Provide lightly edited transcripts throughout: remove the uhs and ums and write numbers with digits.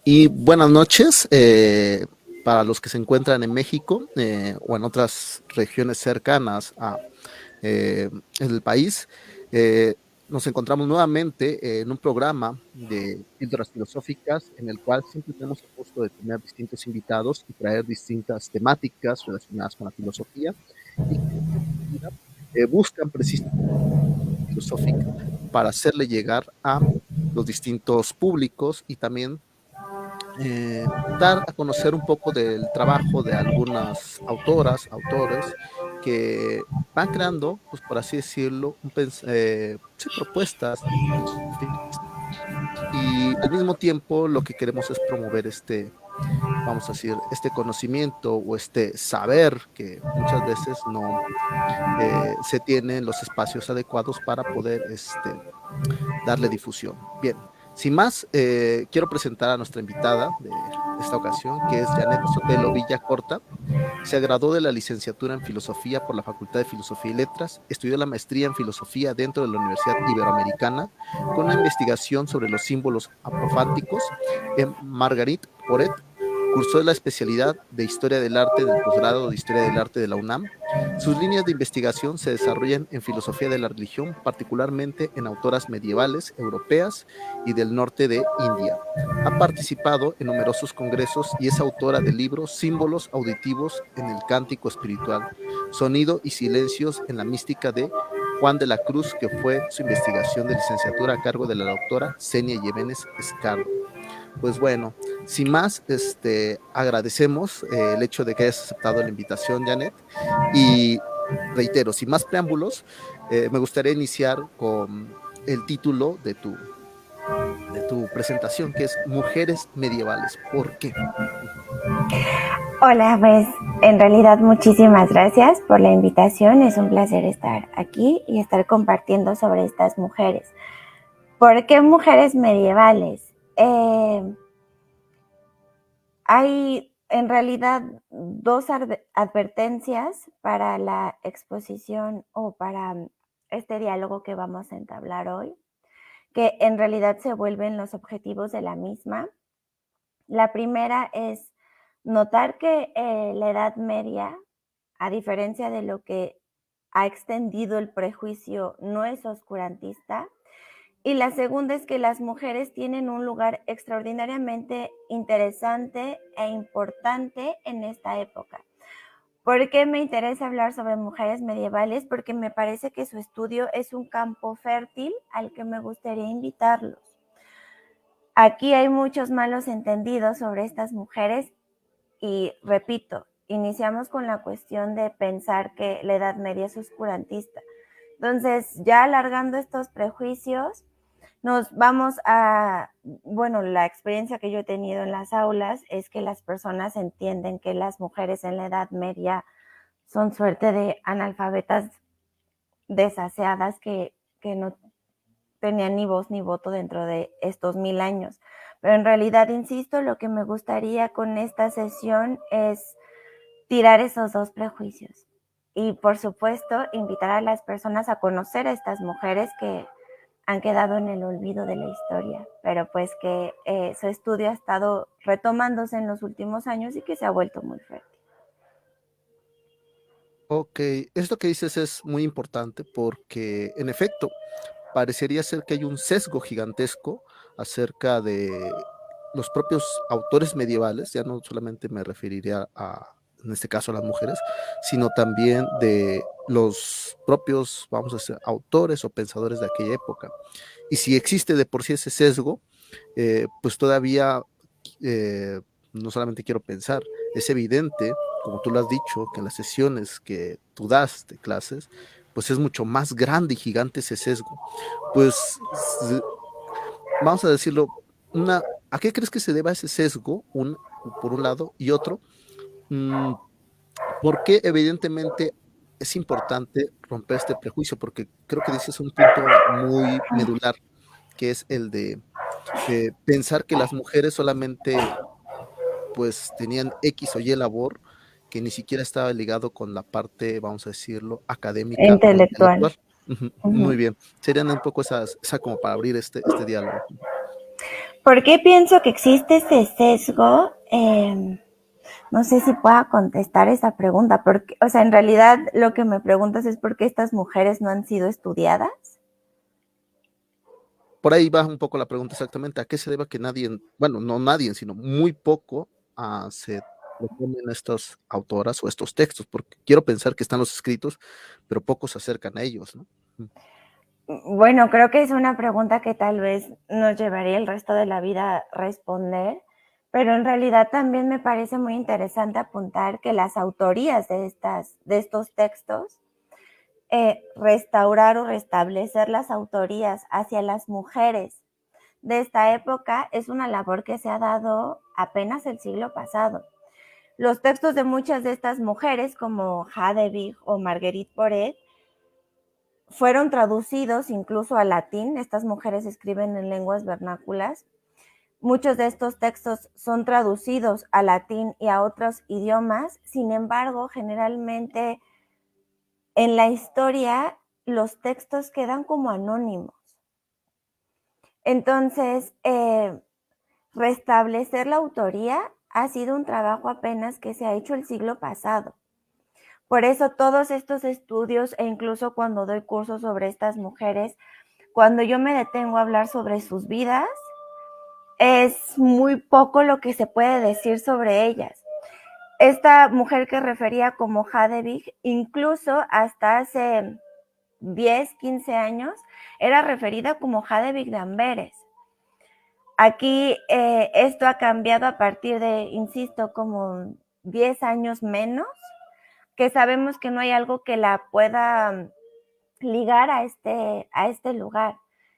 Y buenas noches para los que se encuentran en México o en otras regiones cercanas a el país. Eh, Nos encontramos nuevamente en un programa de píldoras filosóficas en el cual siempre tenemos el gusto de tener distintos invitados y traer distintas temáticas relacionadas con la filosofía y que en esta oportunidad buscan precisamente filosófica para hacerle llegar a los distintos públicos y también dar a conocer un poco del trabajo de algunas autoras, autores, que van creando, pues por así decirlo, sí, propuestas y al mismo tiempo lo que queremos es promover vamos a decir, este conocimiento o este saber que muchas veces no se tienen los espacios adecuados para poder darle difusión. Bien, sin más, quiero presentar a nuestra invitada de esta ocasión, que es Janet Sotelo Villacorta. Se graduó de la licenciatura en Filosofía por la Facultad de Filosofía y Letras, estudió la maestría en Filosofía dentro de la Universidad Iberoamericana, con una investigación sobre los símbolos aprofánticos en Marguerite Porete. Cursó la especialidad de Historia del Arte del posgrado de Historia del Arte de la UNAM. Sus líneas de investigación se desarrollan en filosofía de la religión, particularmente en autoras medievales, europeas y del norte de India. Ha participado en numerosos congresos y es autora del libro Símbolos auditivos en el cántico espiritual, Sonido y silencios en la mística de Juan de la Cruz, que fue su investigación de licenciatura a cargo de la doctora Senia Yemenes Escardo. Pues bueno, sin más, agradecemos el hecho de que hayas aceptado la invitación, Janet, y reitero, sin más preámbulos, me gustaría iniciar con el título de tu presentación, que es Mujeres Medievales. ¿Por qué? Hola, pues en realidad muchísimas gracias por la invitación. Es un placer estar aquí y estar compartiendo sobre estas mujeres. ¿Por qué mujeres medievales? Hay en realidad dos advertencias para la exposición o para este diálogo que vamos a entablar hoy, que en realidad se vuelven los objetivos de la misma. La primera es notar que la Edad Media, a diferencia de lo que ha extendido el prejuicio, no es oscurantista. Y la segunda es que las mujeres tienen un lugar extraordinariamente interesante e importante en esta época. ¿Por qué me interesa hablar sobre mujeres medievales? Porque me parece que su estudio es un campo fértil al que me gustaría invitarlos. Aquí hay muchos malos entendidos sobre estas mujeres y repito, iniciamos con la cuestión de pensar que la Edad Media es oscurantista. Entonces, ya alargando estos prejuicios, nos vamos bueno, la experiencia que yo he tenido en las aulas es que las personas entienden que las mujeres en la Edad Media son suerte de analfabetas desaseadas que no tenían ni voz ni voto dentro de estos 1000 años. Pero en realidad, insisto, lo que me gustaría con esta sesión es tirar esos dos prejuicios. Y por supuesto, invitar a las personas a conocer a estas mujeres que han quedado en el olvido de la historia, pero pues que su estudio ha estado retomándose en los últimos años y que se ha vuelto muy fértil. Ok, esto que dices es muy importante porque, en efecto, parecería ser que hay un sesgo gigantesco acerca de los propios autores medievales, ya no solamente me referiría en este caso a las mujeres, sino también de los propios, vamos a decir, autores o pensadores de aquella época. Y si existe de por sí ese sesgo, pues todavía no solamente quiero pensar, es evidente, como tú lo has dicho, que en las sesiones que tú das de clases, pues es mucho más grande y gigante ese sesgo. Pues vamos a decirlo, ¿a qué crees que se deba ese sesgo? Por un lado, y otro, mmm, porque evidentemente es importante romper este prejuicio, porque creo que dices un punto muy medular, que es el de pensar que las mujeres solamente pues tenían X o Y labor que ni siquiera estaba ligado con la parte, vamos a decirlo, académica o Intelectual. intelectual. Ujú, muy Uh-huh. bien. Serían un poco esa como para abrir este diálogo. ¿Por qué pienso que existe este sesgo? No sé si pueda contestar esa pregunta, porque, o sea, en realidad lo que me preguntas es por qué estas mujeres no han sido estudiadas. Por ahí va un poco la pregunta exactamente, ¿a qué se debe que nadie, bueno, no nadie, sino muy poco se proponen estas autoras o estos textos? Porque quiero pensar que están los escritos, pero pocos se acercan a ellos, ¿no? Bueno, creo que es una pregunta que tal vez nos llevaría el resto de la vida a responder, pero en realidad también me parece muy interesante apuntar que las autorías de estos textos, restaurar o restablecer las autorías hacia las mujeres de esta época es una labor que se ha dado apenas el siglo pasado. Los textos de muchas de estas mujeres, como Hadewig o Marguerite Porete, fueron traducidos incluso al latín. Estas mujeres escriben en lenguas vernáculas. Muchos de estos textos son traducidos al latín y a otros idiomas. Sin embargo, generalmente en la historia los textos quedan como anónimos. Entonces, restablecer la autoría ha sido un trabajo apenas que se ha hecho el siglo pasado. Por eso todos estos estudios e incluso cuando doy cursos sobre estas mujeres, cuando yo me detengo a hablar sobre sus vidas, es muy poco lo que se puede decir sobre ellas. Esta mujer que refería como Hadewig, incluso hasta hace 10, 15 años, era referida como Hadewig de Amberes. Aquí esto ha cambiado a partir de, insisto, como 10 años menos, que sabemos que no hay algo que la pueda ligar a este lugar.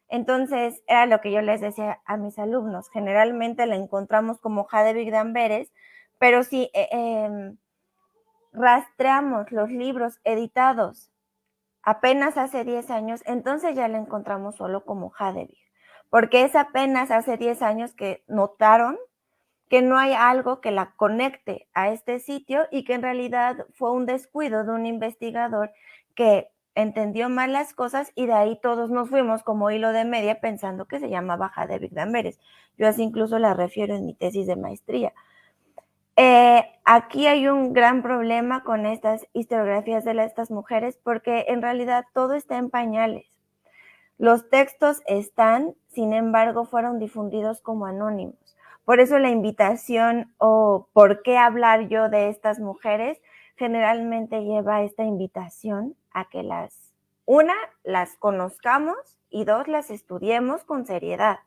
Entonces, era lo que yo les decía a mis alumnos. Generalmente la encontramos como Hadewig de Amberes, pero si rastreamos los libros editados apenas hace 10 años, entonces ya la encontramos solo como Hadewig, porque es apenas hace 10 años que notaron que no hay algo que la conecte a este sitio y que en realidad fue un descuido de un investigador que entendió mal las cosas y de ahí todos nos fuimos como hilo de media pensando que se llamaba Hadewig de Amberes. Yo así incluso la refiero en mi tesis de maestría. Aquí hay un gran problema con estas historiografías de estas mujeres porque en realidad todo está en pañales. Los textos están, sin embargo, fueron difundidos como anónimos. Por eso la invitación o por qué hablar yo de estas mujeres generalmente lleva esta invitación a que las conozcamos y dos, las estudiemos con seriedad,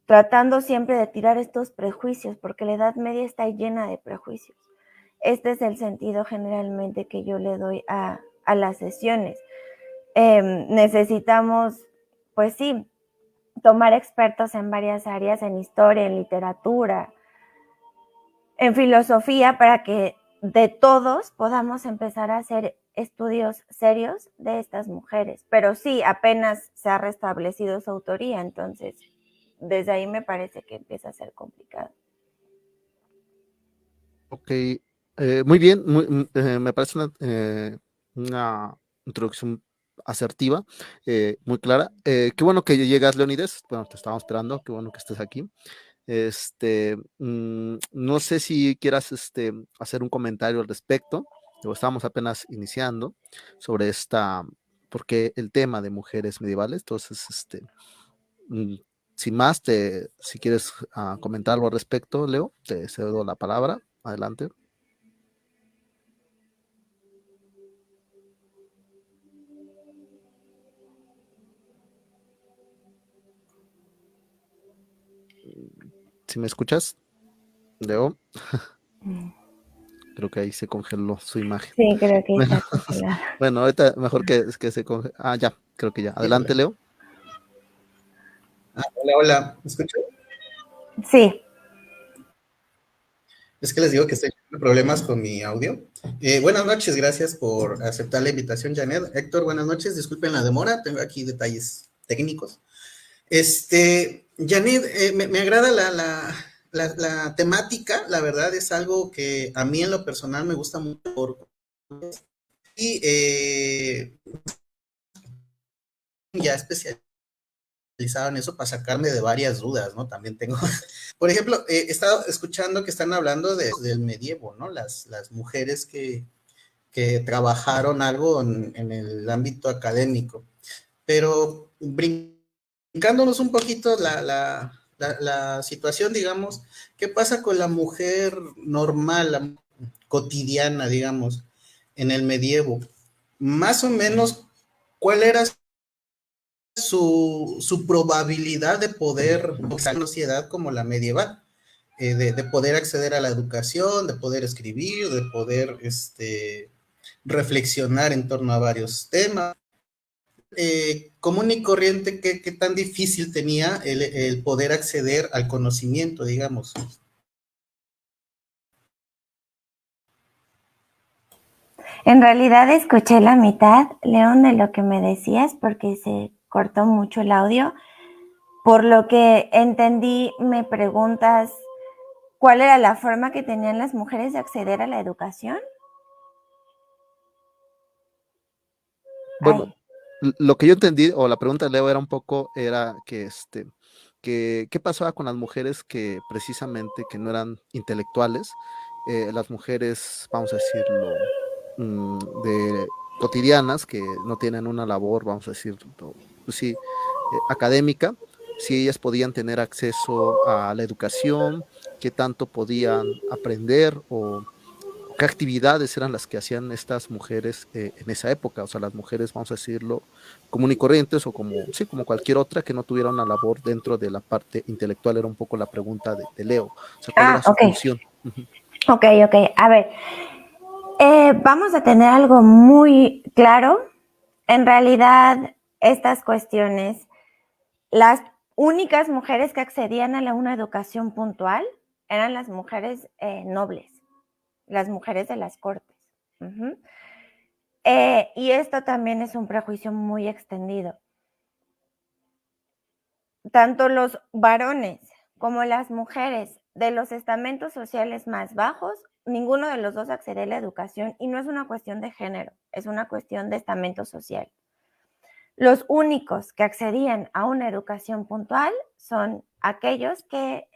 tratando siempre de tirar estos prejuicios, porque la Edad Media está llena de prejuicios. Este es el sentido generalmente que yo le doy a las sesiones. Necesitamos, pues sí, tomar expertos en varias áreas, en historia, en literatura, en filosofía, para que de todos podamos empezar a hacer estudios serios de estas mujeres. Pero sí, apenas se ha restablecido su autoría, entonces desde ahí me parece que empieza a ser complicado. Ok, muy bien, me parece una introducción asertiva, muy clara. Qué bueno que llegas, Leonides. Bueno, te estábamos esperando, qué bueno que estés aquí. No sé si quieras hacer un comentario al respecto, o estamos apenas iniciando sobre porque el tema de mujeres medievales. Entonces, mm, sin más, si quieres comentar algo al respecto, Leo, te cedo la palabra. Adelante. Si me escuchas, Leo, creo que ahí se congeló su imagen. Sí, creo que Bueno, está congelado. bueno, ahorita mejor que se congele. Ah, ya, creo que ya. Sí, Adelante, hola. Leo. Hola, hola, ¿me escucho? Sí. Es que les digo que estoy teniendo problemas con mi audio. Buenas noches, gracias por aceptar la invitación, Janet. Héctor, buenas noches, disculpen la demora, tengo aquí detalles técnicos. Janet, me agrada la temática, la verdad es algo que a mí en lo personal me gusta mucho. Y ya especial utilizaban eso para sacarme de varias dudas, ¿no? También tengo, por ejemplo, he estado escuchando que están hablando del medievo, ¿no? Las mujeres que trabajaron algo en el ámbito académico, pero brincándonos un poquito la situación, digamos, ¿qué pasa con la mujer normal, la cotidiana, digamos, en el medievo? Más o menos, ¿cuál era su probabilidad de poder en una sociedad como la medieval? De poder acceder a la educación, de poder escribir, de poder reflexionar en torno a varios temas. Común y corriente, ¿qué tan difícil tenía el poder acceder al conocimiento, digamos? En realidad escuché la mitad, León, de lo que me decías porque se cortó mucho el audio. Por lo que entendí, me preguntas cuál era la forma que tenían las mujeres de acceder a la educación. Bueno, Ay. lo que yo entendí, o la pregunta de Leo era un poco, era que qué pasaba con las mujeres que precisamente que no eran intelectuales, las mujeres, vamos a decirlo, de cotidianas, que no tienen una labor, vamos a decirlo, pues sí, académica, si ellas podían tener acceso a la educación, qué tanto podían aprender o qué actividades eran las que hacían estas mujeres en esa época, o sea, las mujeres, vamos a decirlo, común y corrientes o como, sí, como cualquier otra que no tuviera una labor dentro de la parte intelectual, era un poco la pregunta de Leo, o sea, ¿cuál era su Ok. función? Ujú. Ok. A ver, vamos a tener algo muy claro. En realidad, estas cuestiones, las únicas mujeres que accedían a una educación puntual eran las mujeres nobles, las mujeres de las cortes. Uh-huh. Y esto también es un prejuicio muy extendido. Tanto los varones como las mujeres de los estamentos sociales más bajos, ninguno de los dos accede a la educación y no es una cuestión de género, es una cuestión de estamento social. Los únicos que accedían a una educación puntual son aquellos que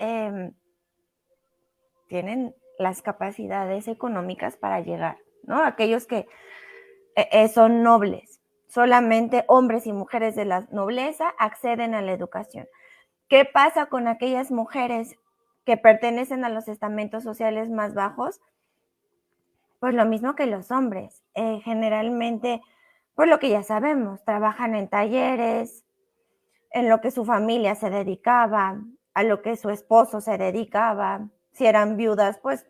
tienen las capacidades económicas para llegar, ¿no? Aquellos que son nobles. Solamente hombres y mujeres de la nobleza acceden a la educación. ¿Qué pasa con aquellas mujeres que pertenecen a los estamentos sociales más bajos? Pues lo mismo que los hombres. Generalmente, pues lo que ya sabemos, trabajan en talleres, en lo que su familia se dedicaba, a lo que su esposo se dedicaba. Si eran viudas, pues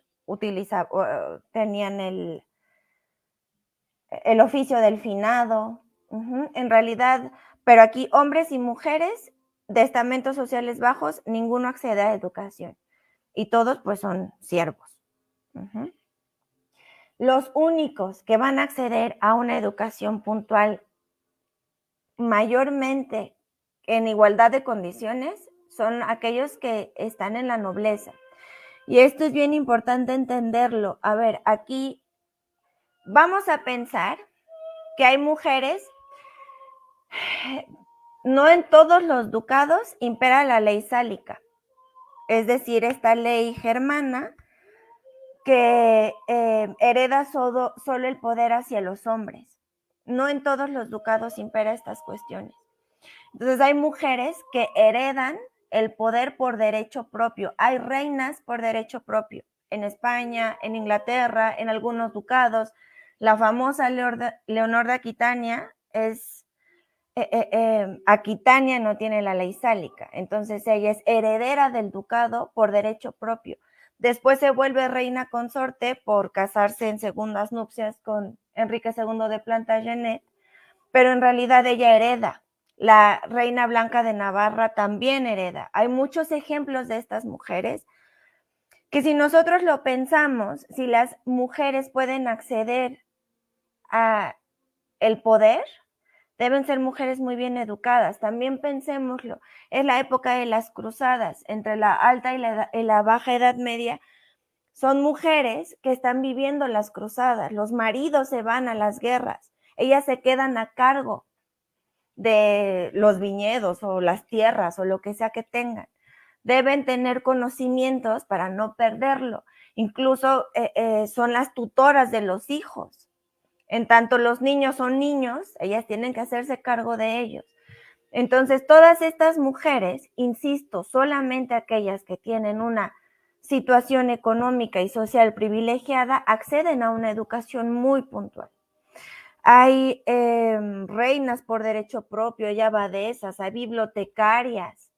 tenían el oficio del finado. Uh-huh. En realidad, pero aquí hombres y mujeres de estamentos sociales bajos, ninguno accede a educación. Y todos pues son siervos. Uh-huh. Los únicos que van a acceder a una educación puntual mayormente en igualdad de condiciones son aquellos que están en la nobleza. Y esto es bien importante entenderlo. A ver, aquí vamos a pensar que hay mujeres, no en todos los ducados impera la ley sálica, es decir, esta ley germana que hereda solo el poder hacia los hombres. No en todos los ducados impera estas cuestiones. Entonces hay mujeres que heredan el poder por derecho propio. Hay reinas por derecho propio. En España, en Inglaterra, en algunos ducados. La famosa Leonor de Aquitania es... Aquitania no tiene la ley sálica. Entonces ella es heredera del ducado por derecho propio. Después se vuelve reina consorte por casarse en segundas nupcias con Enrique II de Plantagenet, pero en realidad ella hereda. La reina Blanca de Navarra también hereda. Hay muchos ejemplos de estas mujeres que si nosotros lo pensamos, si las mujeres pueden acceder a el poder, deben ser mujeres muy bien educadas. También pensémoslo, es la época de las cruzadas, entre la alta y la baja edad media. Son mujeres que están viviendo las cruzadas, los maridos se van a las guerras, ellas se quedan a cargo de los viñedos o las tierras o lo que sea que tengan. Deben tener conocimientos para no perderlo. Incluso son las tutoras de los hijos. En tanto los niños son niños, ellas tienen que hacerse cargo de ellos. Entonces, todas estas mujeres, insisto, solamente aquellas que tienen una situación económica y social privilegiada acceden a una educación muy puntual. Hay reinas por derecho propio, hay abadesas, hay bibliotecarias,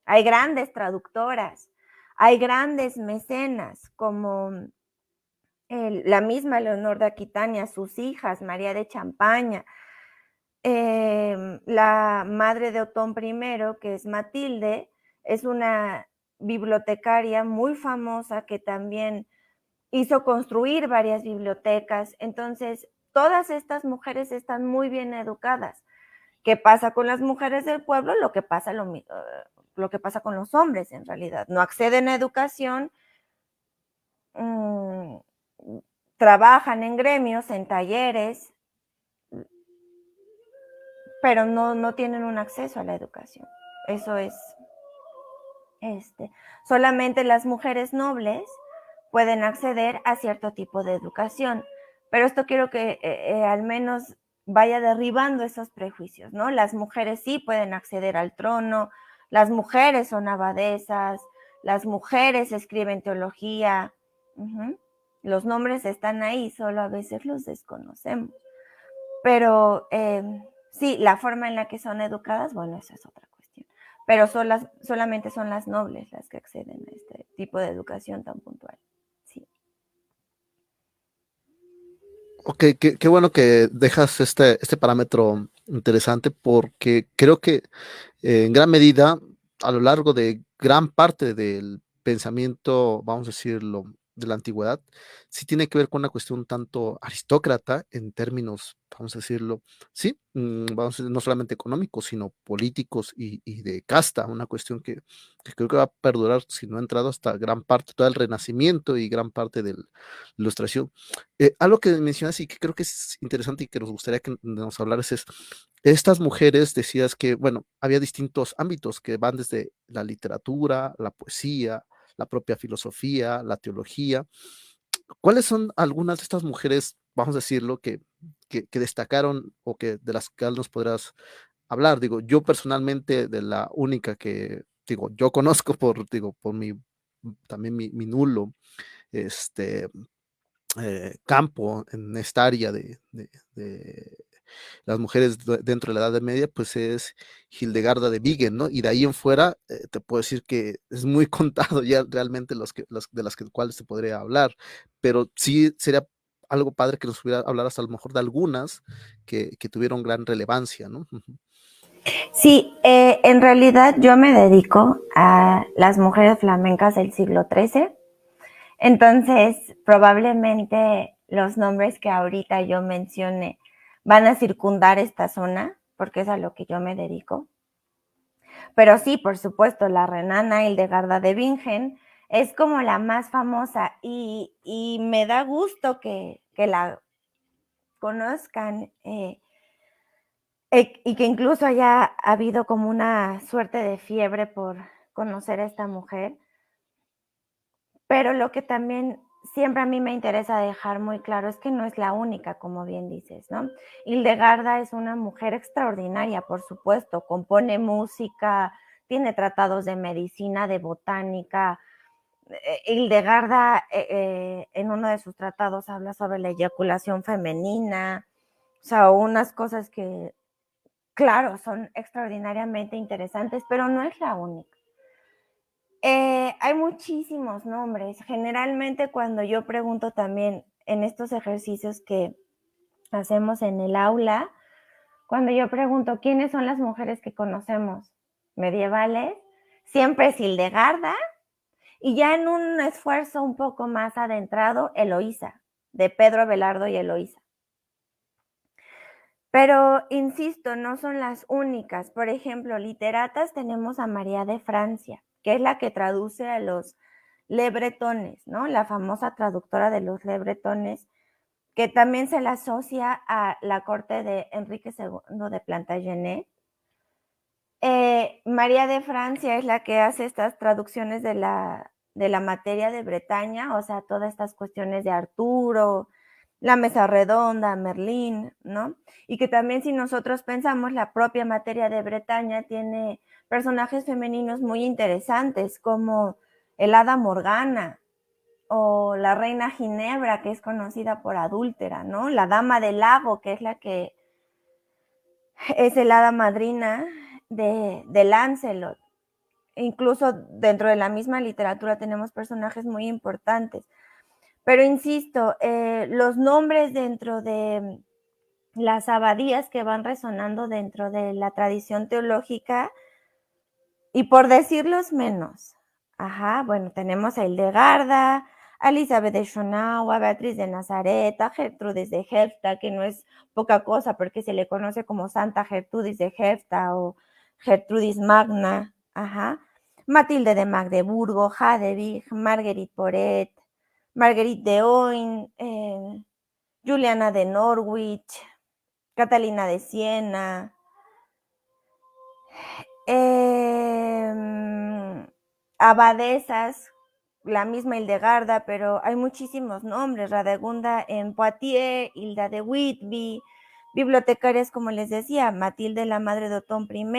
hay grandes traductoras, hay grandes mecenas como la misma Leonor de Aquitania, sus hijas, María de Champaña, la madre de Otón I, que es Matilde, es una bibliotecaria muy famosa que también hizo construir varias bibliotecas. Entonces, todas estas mujeres están muy bien educadas. ¿Qué pasa con las mujeres del pueblo? Lo que pasa con los hombres, en realidad. No acceden a educación, trabajan en gremios, en talleres, pero no tienen un acceso a la educación. Eso es, solamente las mujeres nobles pueden acceder a cierto tipo de educación, pero esto quiero que al menos vaya derribando esos prejuicios, ¿no? Las mujeres sí pueden acceder al trono, las mujeres son abadesas, las mujeres escriben teología, los nombres están ahí, solo a veces los desconocemos. Pero sí, la forma en la que son educadas, bueno, esa es otra cuestión. Pero solamente son las nobles las que acceden a este tipo de educación tan puntual. Sí. Ok, qué bueno que dejas este parámetro interesante porque creo que en gran medida, a lo largo de gran parte del pensamiento, vamos a decirlo, de la antigüedad, sí tiene que ver con una cuestión un tanto aristócrata en términos, vamos a decirlo, sí, vamos a decir, no solamente económicos, sino políticos y de casta, una cuestión que creo que va a perdurar, si no ha entrado hasta gran parte, todo el Renacimiento y gran parte de la Ilustración. Algo que mencionas y que creo que es interesante y que nos gustaría que nos hablaras es estas mujeres, decías que, bueno, había distintos ámbitos que van desde la literatura, la poesía, la propia filosofía, la teología. ¿Cuáles son algunas de estas mujeres, vamos a decirlo, que destacaron o que de las que nos podrás hablar? Digo, yo personalmente de la única que, digo, yo conozco por también mi nulo, este, campo en esta área de las mujeres dentro de la Edad Media, pues es Hildegarda de Bingen, ¿no? Y de ahí en fuera, te puedo decir que es muy contado ya realmente de las cuales te podría hablar, pero sí sería algo padre que nos hubiera hablar hasta a lo mejor de algunas que tuvieron gran relevancia, ¿no? Sí, en realidad yo me dedico a las mujeres flamencas del siglo XIII. Entonces, probablemente los nombres que ahorita yo mencione van a circundar esta zona, porque es a lo que yo me dedico. Pero sí, por supuesto, la renana Hildegarda de Bingen es como la más famosa y me da gusto que la conozcan y que incluso haya habido como una suerte de fiebre por conocer a esta mujer. Pero lo que también siempre a mí me interesa dejar muy claro es que no es la única, como bien dices, ¿no? Hildegarda es una mujer extraordinaria, por supuesto, compone música, tiene tratados de medicina, de botánica. Hildegarda en uno de sus tratados habla sobre la eyaculación femenina, o sea, unas cosas que, claro, son extraordinariamente interesantes, pero no es la única. Hay muchísimos nombres. Generalmente cuando yo pregunto también en estos ejercicios que hacemos en el aula, cuando yo pregunto quiénes son las mujeres que conocemos medievales, siempre es Hildegarda y ya en un esfuerzo un poco más adentrado, Eloísa, de Pedro Abelardo y Eloísa. Pero, insisto, no son las únicas. Por ejemplo, literatas tenemos a María de Francia, que es la que traduce a los lebretones, ¿no? La famosa traductora de los lebretones, que también se la asocia a la corte de Enrique II de Plantagenet. María de Francia es la que hace estas traducciones de la materia de Bretaña, o sea, todas estas cuestiones de Arturo, la mesa redonda, Merlín, ¿no? Y que también si nosotros pensamos, la propia materia de Bretaña tiene personajes femeninos muy interesantes, como el Hada Morgana o la Reina Ginebra, que es conocida por adúltera, ¿no? La Dama del Lago, que es la que es el hada madrina de Lancelot. Incluso dentro de la misma literatura tenemos personajes muy importantes. Pero insisto, los nombres dentro de las abadías que van resonando dentro de la tradición teológica, y por decirlos menos, bueno, tenemos a Hildegarda, a Elizabeth de Schonau, a Beatriz de Nazaret, a Gertrudis de Hefta, que no es poca cosa porque se le conoce como Santa Gertrudis de Hefta o Gertrudis Magna, Matilde de Magdeburgo, Hadewig, Marguerite Porete, Marguerite de Oin, Juliana de Norwich, Catalina de Siena, abadesas, la misma Hildegarda, pero hay muchísimos nombres, Radegunda en Poitiers, Hilda de Whitby, bibliotecarias, como les decía, Matilde, la madre de Otón I.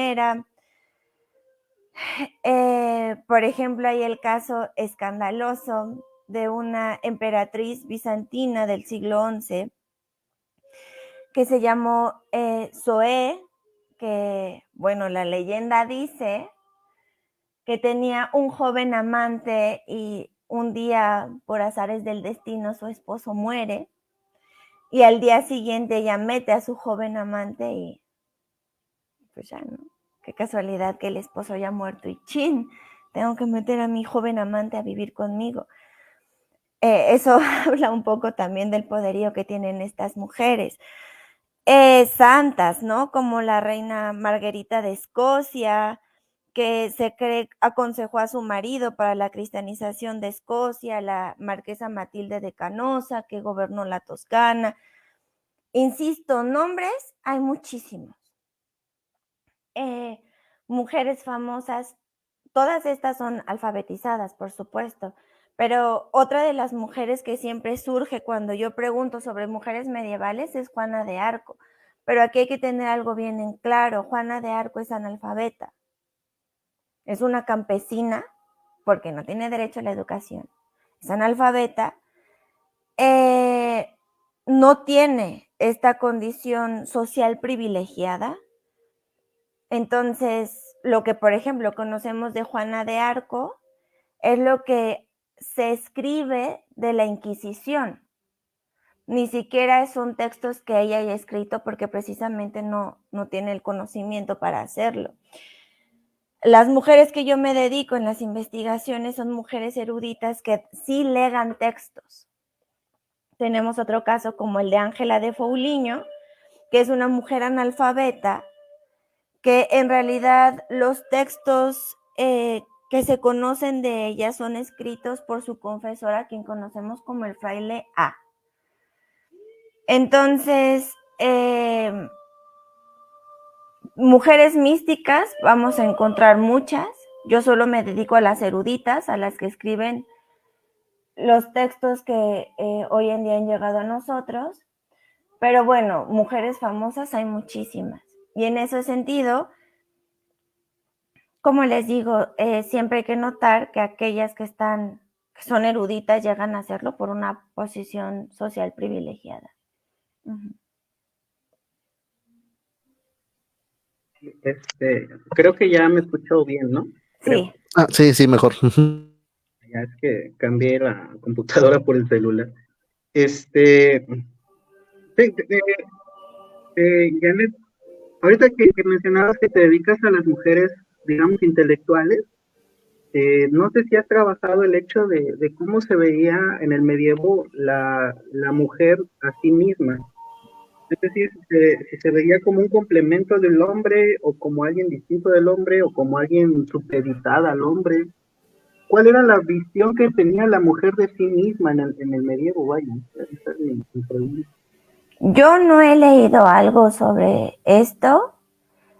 Por ejemplo, hay el caso escandaloso de una emperatriz bizantina del siglo XI que se llamó Zoé, que, bueno, la leyenda dice que tenía un joven amante y un día, por azares del destino, su esposo muere y al día siguiente ella mete a su joven amante y pues ya, ¿no? Qué casualidad que el esposo haya muerto y chin, tengo que meter a mi joven amante a vivir conmigo. Eso habla un poco también del poderío que tienen estas mujeres. Santas, ¿no? Como la reina Margarita de Escocia, que se cree aconsejó a su marido para la cristianización de Escocia, la marquesa Matilde de Canosa, que gobernó la Toscana. Insisto, nombres hay muchísimos. Mujeres famosas, todas estas son alfabetizadas, por supuesto, pero otra de las mujeres que siempre surge cuando yo pregunto sobre mujeres medievales es Juana de Arco. Pero aquí hay que tener algo bien en claro, Juana de Arco es analfabeta. Es una campesina porque no tiene derecho a la educación. Es analfabeta. No tiene esta condición social privilegiada. Entonces, lo que, por ejemplo, conocemos de Juana de Arco es lo que se escribe de la Inquisición. Ni siquiera son textos que ella haya escrito porque precisamente no tiene el conocimiento para hacerlo. Las mujeres que yo me dedico en las investigaciones son mujeres eruditas que sí legan textos. Tenemos otro caso como el de Ángela de Fouliño, que es una mujer analfabeta, que en realidad los textos que se conocen de ella son escritos por su confesora, quien conocemos como el fraile A. Entonces, mujeres místicas vamos a encontrar muchas. Yo solo me dedico a las eruditas, a las que escriben los textos que hoy en día han llegado a nosotros. Pero bueno, mujeres famosas hay muchísimas. Y en ese sentido, como les digo, siempre hay que notar que aquellas que son eruditas llegan a hacerlo por una posición social privilegiada. Uh-huh. Creo que ya me escuchó bien, ¿no? Sí. Sí, mejor. Ya es que cambié la computadora por el celular. Janet, ahorita que mencionabas que te dedicas a las mujeres, digamos, intelectuales, no sé si has trabajado el hecho de cómo se veía en el medievo la mujer a sí misma. Es decir, si se veía como un complemento del hombre, o como alguien distinto del hombre, o como alguien supeditada al hombre. ¿Cuál era la visión que tenía la mujer de sí misma en el medievo? Vaya, esa es mi pregunta. Yo no he leído algo sobre esto.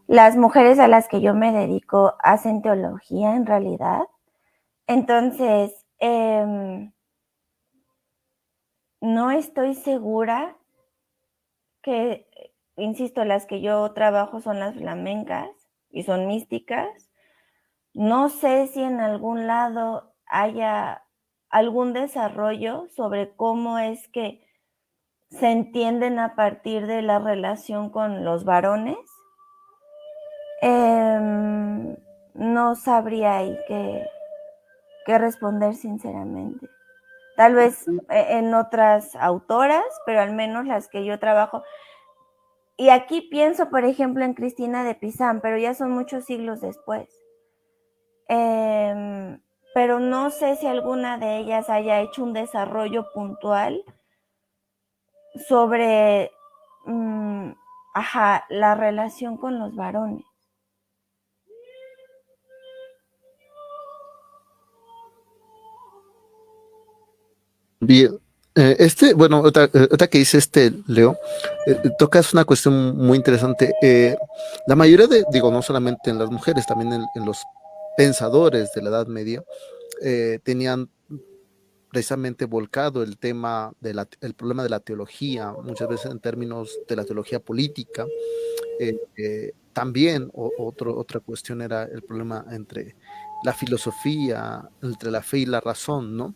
Las mujeres a las que yo me dedico hacen teología en realidad. Entonces, no estoy segura que, insisto, las que yo trabajo son las flamencas y son místicas. No sé si en algún lado haya algún desarrollo sobre cómo es que se entienden a partir de la relación con los varones. No sabría ahí qué responder sinceramente. Tal vez en otras autoras, pero al menos las que yo trabajo. Y aquí pienso, por ejemplo, en Cristina de Pizán, pero ya son muchos siglos después. Pero no sé si alguna de ellas haya hecho un desarrollo puntual sobre la relación con los varones. Bien, bueno, otra que dice Leo, tocas una cuestión muy interesante. La mayoría digo, no solamente en las mujeres, también en los pensadores de la Edad Media, tenían precisamente volcado el tema el problema de la teología, muchas veces en términos de la teología política. También otra cuestión era el problema entre la filosofía, entre la fe y la razón, ¿no?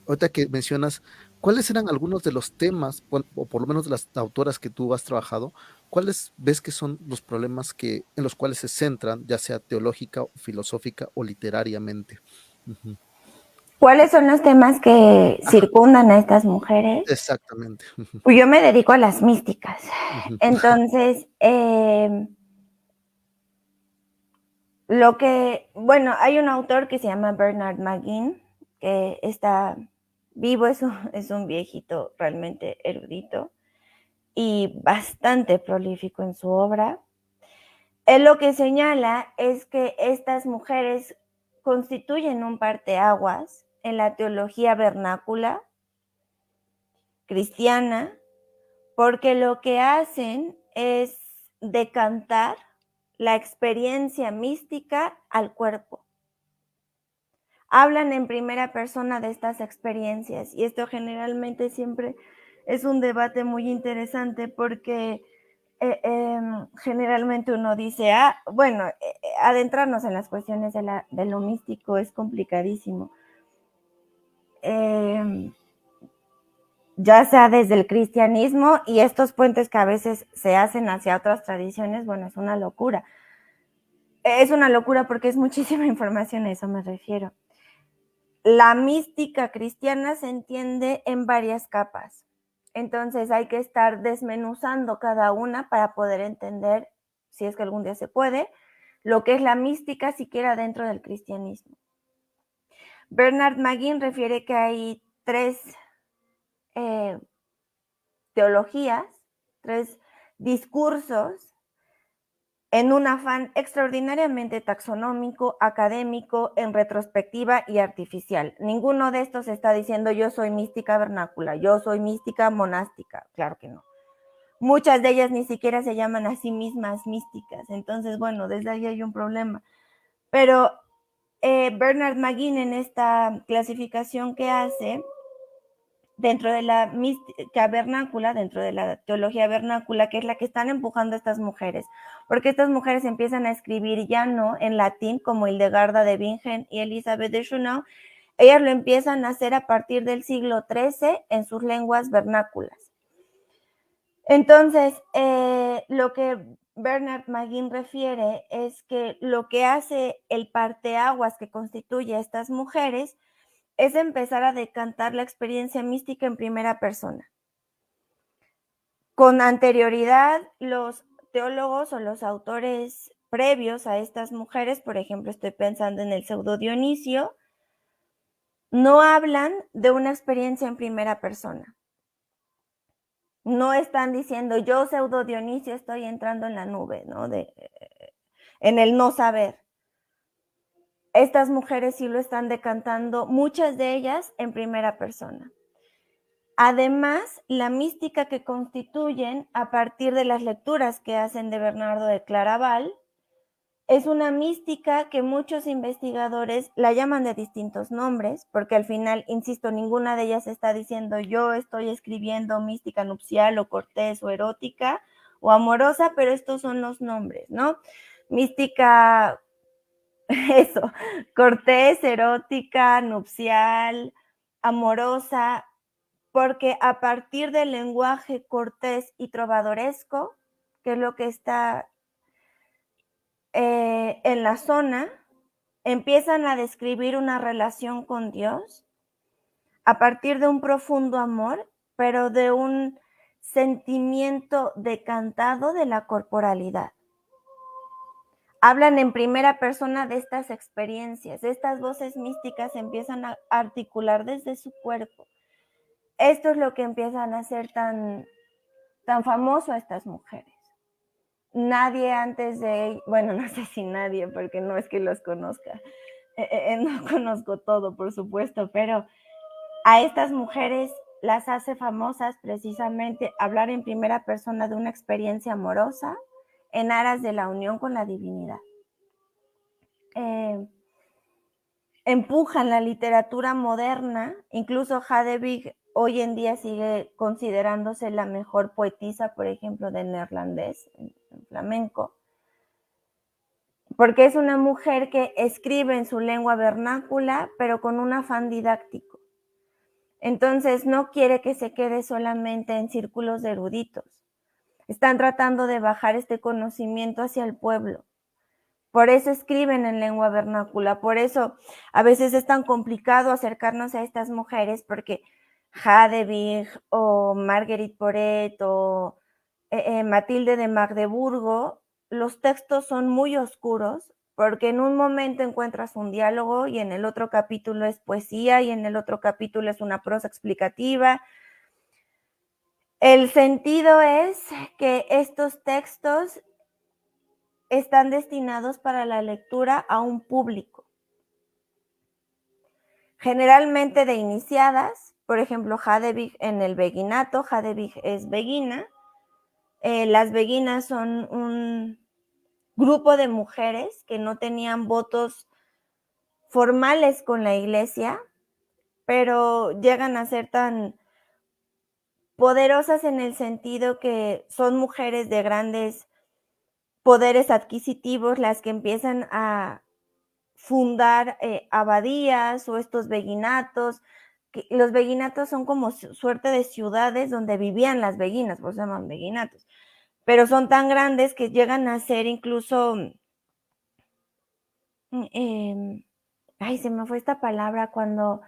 Ahorita que mencionas, ¿cuáles eran algunos de los temas, o por lo menos de las autoras que tú has trabajado, cuáles ves que son los problemas en los cuales se centran, ya sea teológica, o filosófica o literariamente? Uh-huh. ¿Cuáles son los temas que circundan a estas mujeres? Exactamente. Pues yo me dedico a las místicas. Uh-huh. Entonces, hay un autor que se llama Bernard McGinn, que está vivo, es un viejito realmente erudito y bastante prolífico en su obra. Él lo que señala es que estas mujeres constituyen un parteaguas en la teología vernácula cristiana, porque lo que hacen es decantar la experiencia mística al cuerpo. Hablan en primera persona de estas experiencias y esto generalmente siempre es un debate muy interesante porque generalmente uno dice, adentrarnos en las cuestiones de lo místico es complicadísimo. Ya sea desde el cristianismo y estos puentes que a veces se hacen hacia otras tradiciones, bueno, es una locura. Es una locura porque es muchísima información, a eso me refiero. La mística cristiana se entiende en varias capas. Entonces hay que estar desmenuzando cada una para poder entender, si es que algún día se puede, lo que es la mística siquiera dentro del cristianismo. Bernard McGinn refiere que hay tres teologías, tres discursos en un afán extraordinariamente taxonómico, académico, en retrospectiva y artificial. Ninguno de estos está diciendo yo soy mística vernácula, yo soy mística monástica, claro que no. Muchas de ellas ni siquiera se llaman a sí mismas místicas, entonces bueno, desde ahí hay un problema. Pero Bernard McGinn en esta clasificación que hace, dentro de la mística vernácula, dentro de la teología vernácula, que es la que están empujando estas mujeres, porque estas mujeres empiezan a escribir ya no en latín, como Hildegarda de Bingen y Elizabeth de Schunau, ellas lo empiezan a hacer a partir del siglo XIII en sus lenguas vernáculas. Entonces, lo que Bernard McGinn refiere es que lo que hace el parteaguas que constituye a estas mujeres es empezar a decantar la experiencia mística en primera persona. Con anterioridad, los teólogos o los autores previos a estas mujeres, por ejemplo, estoy pensando en el Pseudo Dionisio, no hablan de una experiencia en primera persona. No están diciendo, yo, Pseudo Dionisio, estoy entrando en la nube, ¿no? En el no saber. Estas mujeres sí lo están decantando, muchas de ellas en primera persona. Además, la mística que constituyen a partir de las lecturas que hacen de Bernardo de Claraval es una mística que muchos investigadores la llaman de distintos nombres, porque al final, insisto, ninguna de ellas está diciendo yo estoy escribiendo mística nupcial o cortés o erótica o amorosa, pero estos son los nombres, ¿no? Mística, eso, cortés, erótica, nupcial, amorosa, porque a partir del lenguaje cortés y trovadoresco, que es lo que está en la zona, empiezan a describir una relación con Dios a partir de un profundo amor, pero de un sentimiento decantado de la corporalidad. Hablan en primera persona de estas experiencias, estas voces místicas empiezan a articular desde su cuerpo. Esto es lo que empiezan a hacer tan famoso a estas mujeres. Nadie antes de, bueno, no sé si nadie, porque no es que los conozca, no conozco todo, por supuesto, pero a estas mujeres las hace famosas precisamente hablar en primera persona de una experiencia amorosa en aras de la unión con la divinidad. Empujan la literatura moderna, incluso Hadewig hoy en día sigue considerándose la mejor poetisa, por ejemplo, del neerlandés, en flamenco, porque es una mujer que escribe en su lengua vernácula, pero con un afán didáctico. Entonces no quiere que se quede solamente en círculos de eruditos. Están tratando de bajar este conocimiento hacia el pueblo. Por eso escriben en lengua vernácula, por eso a veces es tan complicado acercarnos a estas mujeres, porque Hadewig o Marguerite Porete o Matilde de Magdeburgo, los textos son muy oscuros, porque en un momento encuentras un diálogo y en el otro capítulo es poesía y en el otro capítulo es una prosa explicativa. El sentido es que estos textos están destinados para la lectura a un público, generalmente de iniciadas, por ejemplo, Hadewig en el beguinato, Hadewig es beguina, las beguinas son un grupo de mujeres que no tenían votos formales con la iglesia, pero llegan a ser tan poderosas en el sentido que son mujeres de grandes poderes adquisitivos las que empiezan a fundar abadías o estos beguinatos. Los beguinatos son como suerte de ciudades donde vivían las beguinas, por eso se llaman beguinatos, pero son tan grandes que llegan a ser incluso, se me fue esta palabra cuando,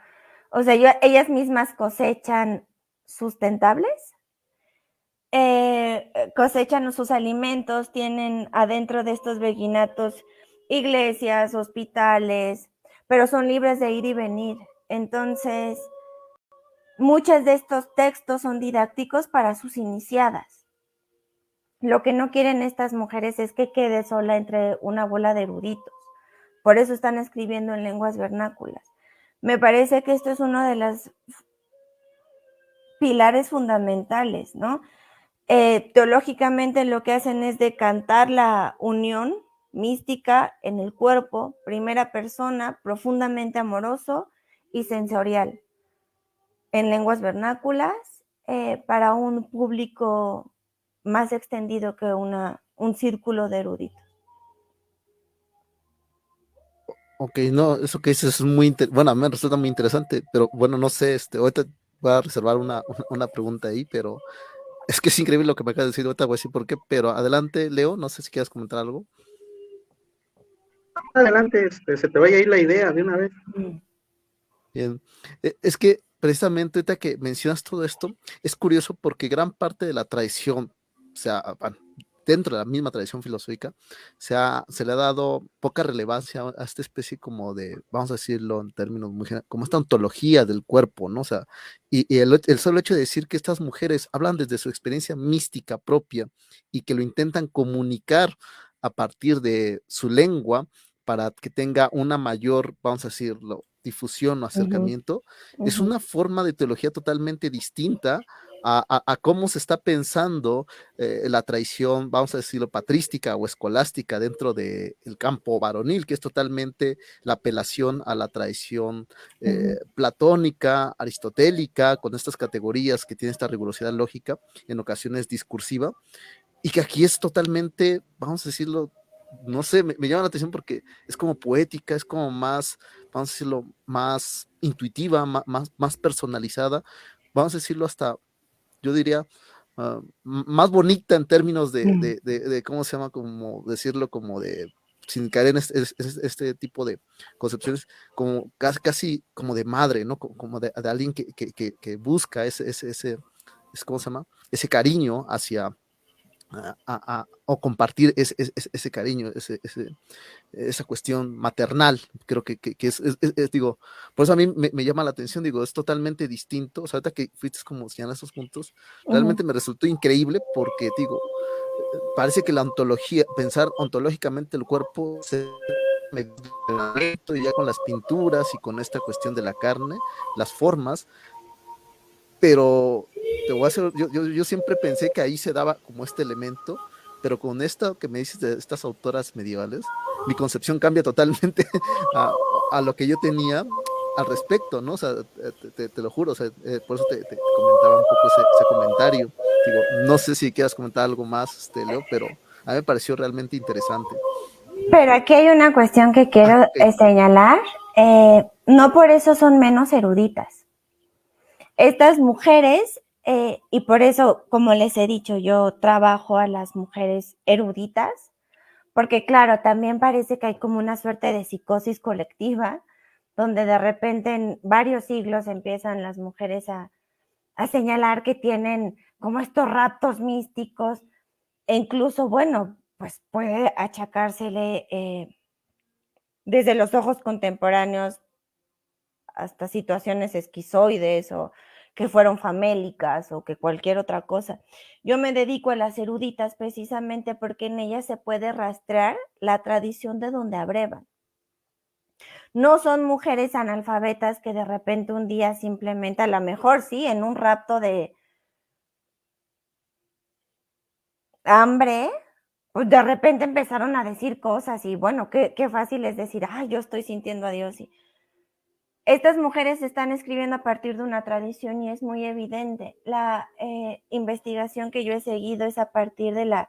o sea, ellas mismas cosechan sustentables, cosechan sus alimentos, tienen adentro de estos beguinatos iglesias, hospitales, pero son libres de ir y venir. Entonces, muchos de estos textos son didácticos para sus iniciadas. Lo que no quieren estas mujeres es que quede sola entre una bola de eruditos. Por eso están escribiendo en lenguas vernáculas. Me parece que esto es uno de los pilares fundamentales, ¿no? Teológicamente lo que hacen es decantar la unión mística en el cuerpo, primera persona, profundamente amoroso y sensorial, en lenguas vernáculas, para un público más extendido que un círculo de eruditos. Ok, no, eso que dices es muy bueno, a mí me resulta muy interesante, pero bueno, no sé, ahorita voy a reservar una pregunta ahí, pero es que es increíble lo que me acabas de decir, ahorita voy a decir por qué, pero adelante, Leo, no sé si quieres comentar algo. Adelante, se te vaya a ir la idea de una vez. Bien, es que precisamente ahorita que mencionas todo esto, es curioso porque gran parte de la tradición, o sea, bueno, dentro de la misma tradición filosófica, se le ha dado poca relevancia a esta especie como de, vamos a decirlo en términos muy generales, como esta ontología del cuerpo, ¿no? O sea, y el solo hecho de decir que estas mujeres hablan desde su experiencia mística propia y que lo intentan comunicar a partir de su lengua para que tenga una mayor, vamos a decirlo, difusión o acercamiento, es una forma de teología totalmente distinta a cómo se está pensando la tradición, vamos a decirlo, patrística o escolástica dentro del campo varonil, que es totalmente la apelación a la tradición platónica, aristotélica, con estas categorías que tiene esta rigurosidad lógica, en ocasiones discursiva, y que aquí es totalmente, vamos a decirlo, no sé, me llama la atención porque es como poética, es como más, vamos a decirlo, más intuitiva, más personalizada, vamos a decirlo hasta, yo diría, más bonita en términos de, ¿cómo se llama? Como decirlo, como de, sin caer en este tipo de concepciones, como casi como de madre, ¿no? Como de alguien que busca ¿cómo se llama? Ese cariño hacia... o compartir ese cariño, esa cuestión maternal, creo que digo, por eso a mí me llama la atención, digo, es totalmente distinto, o sea, ahorita que fuiste como señalar esos puntos, realmente me resultó increíble porque, digo, parece que la ontología, pensar ontológicamente el cuerpo y ya con las pinturas y con esta cuestión de la carne, las formas, pero te voy a hacer, yo siempre pensé que ahí se daba como este elemento, pero con esto que me dices de estas autoras medievales, mi concepción cambia totalmente a lo que yo tenía al respecto, ¿no? O sea, te lo juro, o sea, por eso te comentaba un poco ese comentario. Digo, no sé si quieras comentar algo más, Leo, pero a mí me pareció realmente interesante. Pero aquí hay una cuestión que quiero señalar. No por eso son menos eruditas. Estas mujeres, y por eso, como les he dicho, yo trabajo a las mujeres eruditas, porque claro, también parece que hay como una suerte de psicosis colectiva, donde de repente en varios siglos empiezan las mujeres a señalar que tienen como estos raptos místicos, e incluso, bueno, pues puede achacársele desde los ojos contemporáneos hasta situaciones esquizoides o que fueron famélicas o que cualquier otra cosa. Yo me dedico a las eruditas precisamente porque en ellas se puede rastrear la tradición de donde abrevan. No son mujeres analfabetas que de repente un día simplemente, a lo mejor sí, en un rapto de hambre, pues de repente empezaron a decir cosas y bueno, qué fácil es decir, ay, yo estoy sintiendo a Dios. Y estas mujeres están escribiendo a partir de una tradición y es muy evidente. La investigación que yo he seguido es a partir de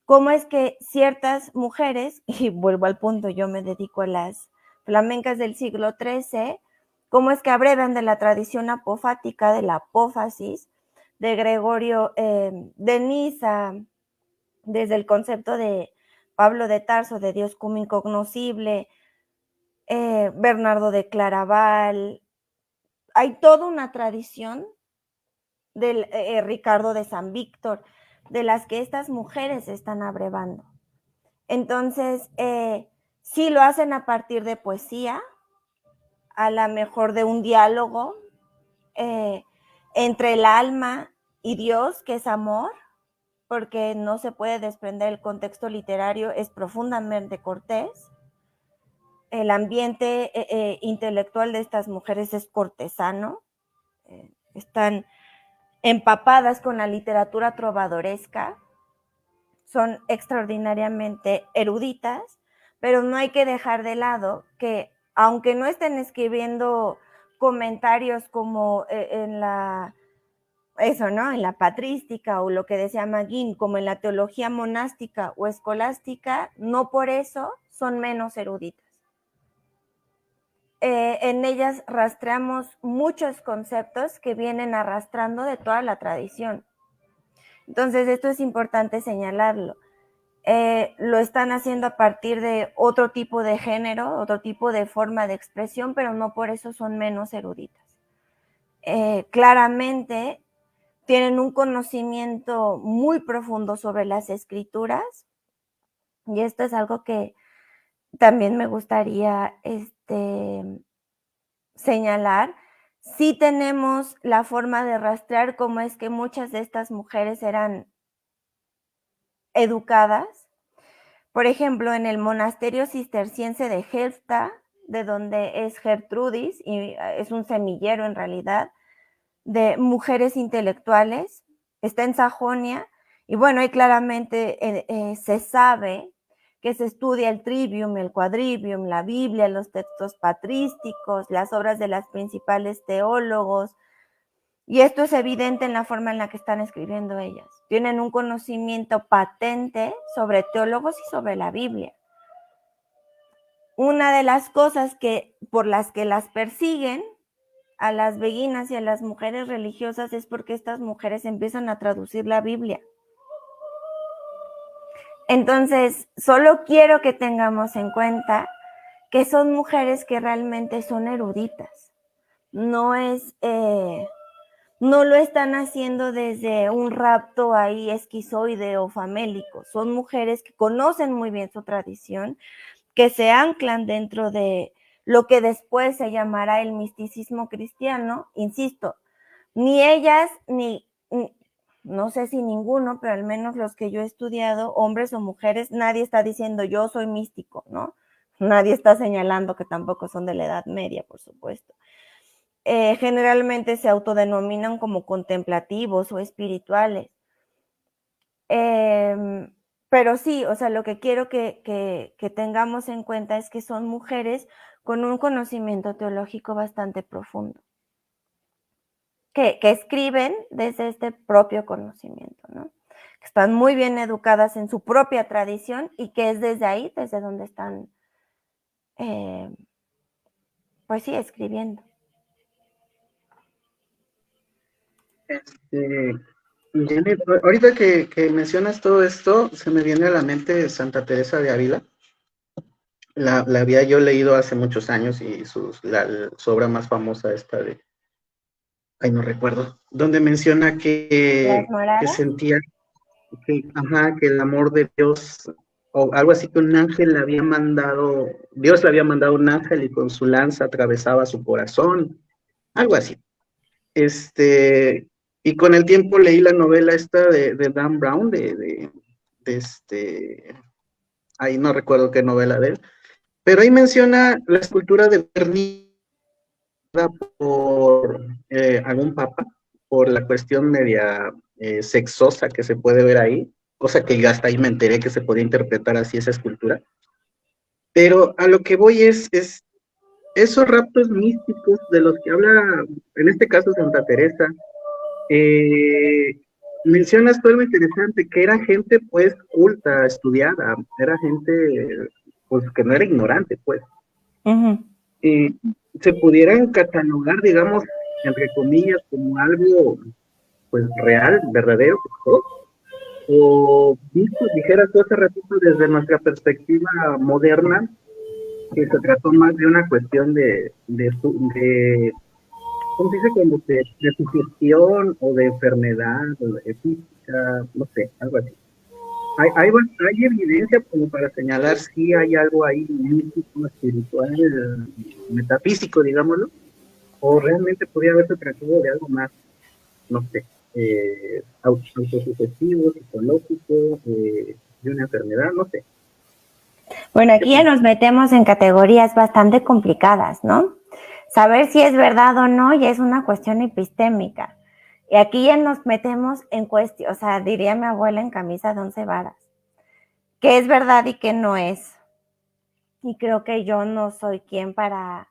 cómo es que ciertas mujeres, y vuelvo al punto, yo me dedico a las flamencas del siglo XIII, cómo es que abrevan de la tradición apofática, de la apófasis, de Gregorio de Niza, desde el concepto de Pablo de Tarso, de Dios como incognoscible, Bernardo de Claraval, hay toda una tradición del Ricardo de San Víctor, de las que estas mujeres están abrevando. Entonces, sí lo hacen a partir de poesía, a lo mejor de un diálogo entre el alma y Dios, que es amor, porque no se puede desprender el contexto literario, es profundamente cortés. El ambiente intelectual de estas mujeres es cortesano, están empapadas con la literatura trovadoresca, son extraordinariamente eruditas, pero no hay que dejar de lado que, aunque no estén escribiendo comentarios como en la patrística o lo que decía Magín, como en la teología monástica o escolástica, no por eso son menos eruditas. En ellas rastreamos muchos conceptos que vienen arrastrando de toda la tradición. Entonces, esto es importante señalarlo. Lo están haciendo a partir de otro tipo de género, otro tipo de forma de expresión, pero no por eso son menos eruditas. Claramente tienen un conocimiento muy profundo sobre las escrituras, y esto es algo que también me gustaría señalar. Sí tenemos la forma de rastrear cómo es que muchas de estas mujeres eran educadas. Por ejemplo, en el monasterio cisterciense de Helfta, de donde es Gertrudis, y es un semillero en realidad de mujeres intelectuales, está en Sajonia, y bueno, ahí claramente se sabe que se estudia el trivium, el quadrivium, la Biblia, los textos patrísticos, las obras de los principales teólogos, y esto es evidente en la forma en la que están escribiendo ellas. Tienen un conocimiento patente sobre teólogos y sobre la Biblia. Una de las cosas por las que las persiguen a las beguinas y a las mujeres religiosas es porque estas mujeres empiezan a traducir la Biblia. Entonces, solo quiero que tengamos en cuenta que son mujeres que realmente son eruditas. No lo están haciendo desde un rapto ahí esquizoide o famélico. Son mujeres que conocen muy bien su tradición, que se anclan dentro de lo que después se llamará el misticismo cristiano. Insisto, ni ellas, no sé si ninguno, pero al menos los que yo he estudiado, hombres o mujeres, nadie está diciendo yo soy místico, ¿no? Nadie está señalando que tampoco son de la Edad Media, por supuesto. Generalmente se autodenominan como contemplativos o espirituales. Pero sí, o sea, lo que quiero que tengamos en cuenta es que son mujeres con un conocimiento teológico bastante profundo, que escriben desde este propio conocimiento, ¿no? Que están muy bien educadas en su propia tradición y que es desde ahí, desde donde están, pues sí, escribiendo. Janet, ahorita que mencionas todo esto, se me viene a la mente Santa Teresa de Ávila. La había yo leído hace muchos años y su obra más famosa esta de, no recuerdo, donde menciona que sentía que el amor de Dios, o algo así, que un ángel le había mandado, Dios le había mandado un ángel y con su lanza atravesaba su corazón, algo así. Y con el tiempo leí la novela esta de Dan Brown, ahí no recuerdo qué novela de él, pero ahí menciona la escultura de Bernini por algún papa, por la cuestión media sexosa que se puede ver ahí, cosa que hasta ahí me enteré que se podía interpretar así esa escultura. Pero a lo que voy es esos raptos místicos de los que habla, en este caso Santa Teresa, mencionas todo lo interesante, que era gente pues culta, estudiada, era gente pues que no era ignorante pues. Se pudieran catalogar, digamos, entre comillas, como algo pues real, verdadero, o visto, dijeras tú hace ratito, desde nuestra perspectiva moderna, que se trató más de una cuestión de ¿cómo se dice? Como de sugestión o de enfermedad o de física, no sé, algo así. Hay evidencia como para señalar si hay algo ahí místico, espiritual, metafísico, digámoslo, o realmente podría haberse tratado de algo más, no sé, autosugestivo, psicológico, de una enfermedad, no sé. Bueno, aquí ya nos metemos en categorías bastante complicadas, ¿no? Saber si es verdad o no ya es una cuestión epistémica. Y aquí ya nos metemos en cuestión, o sea, diría mi abuela, en camisa de 11 varas. ¿Qué es verdad y qué no es? Y creo que yo no soy quien para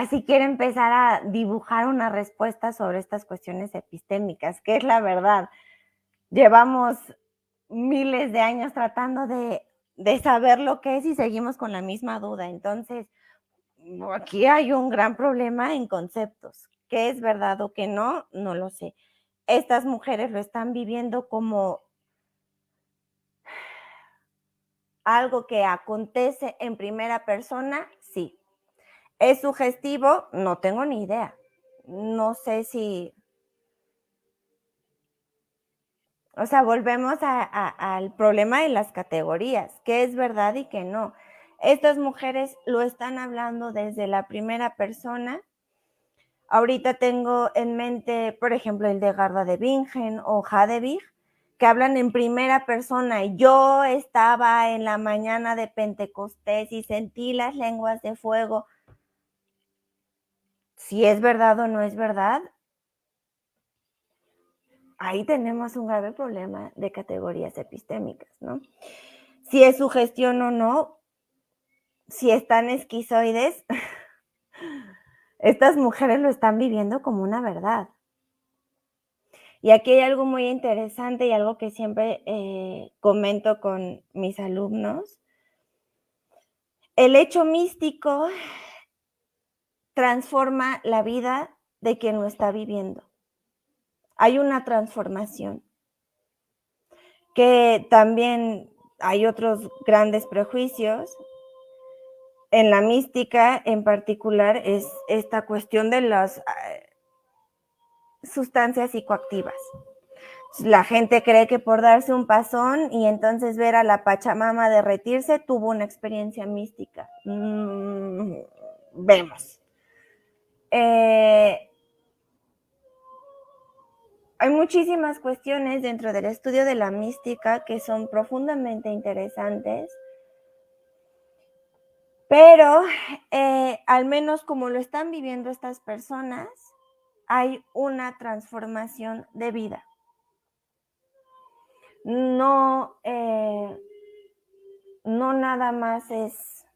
siquiera empezar a dibujar una respuesta sobre estas cuestiones epistémicas. ¿Qué es la verdad? Llevamos miles de años tratando de saber lo que es y seguimos con la misma duda. Entonces, aquí hay un gran problema en conceptos. ¿Qué es verdad o qué no? No lo sé. Estas mujeres lo están viviendo como algo que acontece en primera persona, sí. ¿Es sugestivo? No tengo ni idea. No sé si... O sea, volvemos al problema de las categorías. ¿Qué es verdad y qué no? Estas mujeres lo están hablando desde la primera persona. Ahorita tengo en mente, por ejemplo, Hildegarda de Bingen o Hadebig, que hablan en primera persona. Yo estaba en la mañana de Pentecostés y sentí las lenguas de fuego. Si es verdad o no es verdad, ahí tenemos un grave problema de categorías epistémicas, ¿no? Si es sugestión o no, si están esquizoides, estas mujeres lo están viviendo como una verdad. Y aquí hay algo muy interesante y algo que siempre comento con mis alumnos. El hecho místico transforma la vida de quien lo está viviendo. Hay una transformación, que también hay otros grandes prejuicios. En la mística en particular es esta cuestión de las sustancias psicoactivas. La gente cree que por darse un pasón y entonces ver a la Pachamama derretirse tuvo una experiencia mística. Vemos. Hay muchísimas cuestiones dentro del estudio de la mística que son profundamente interesantes, pero al menos como lo están viviendo estas personas, hay una transformación de vida. No nada más es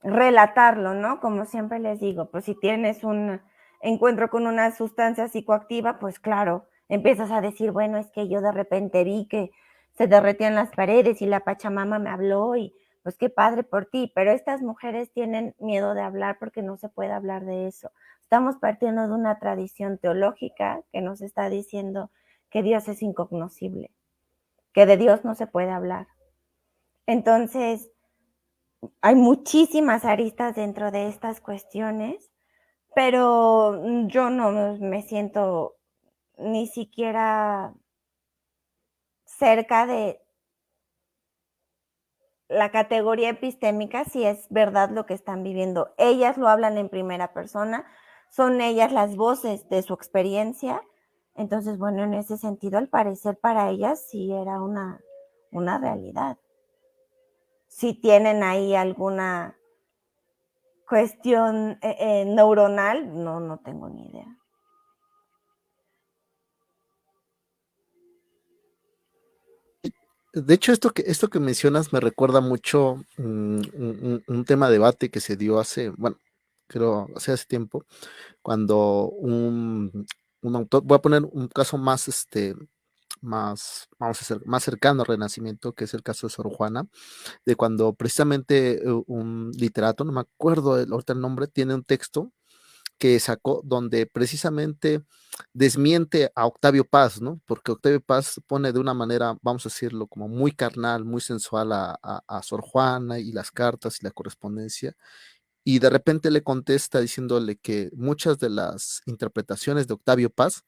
relatarlo, ¿no? Como siempre les digo, pues si tienes un encuentro con una sustancia psicoactiva, pues claro, empiezas a decir, bueno, es que yo de repente vi que se derretían las paredes y la Pachamama me habló y pues qué padre por ti, pero estas mujeres tienen miedo de hablar porque no se puede hablar de eso. Estamos partiendo de una tradición teológica que nos está diciendo que Dios es incognoscible, que de Dios no se puede hablar. Entonces, hay muchísimas aristas dentro de estas cuestiones, pero yo no me siento ni siquiera cerca de la categoría epistémica si es verdad lo que están viviendo. Ellas lo hablan en primera persona, son ellas las voces de su experiencia. Entonces, bueno, en ese sentido, al parecer para ellas sí era una realidad. Si tienen ahí alguna cuestión neuronal, no tengo ni idea. De hecho, esto que mencionas me recuerda mucho un tema de debate que se dio hace, bueno, creo, hace tiempo, cuando un autor, voy a poner un caso más, vamos a ser, más cercano al Renacimiento, que es el caso de Sor Juana, de cuando precisamente un literato, no me acuerdo ahorita el nombre, tiene un texto que sacó donde precisamente desmiente a Octavio Paz, ¿no? Porque Octavio Paz pone de una manera, vamos a decirlo, como muy carnal, muy sensual a Sor Juana y las cartas y la correspondencia, y de repente le contesta diciéndole que muchas de las interpretaciones de Octavio Paz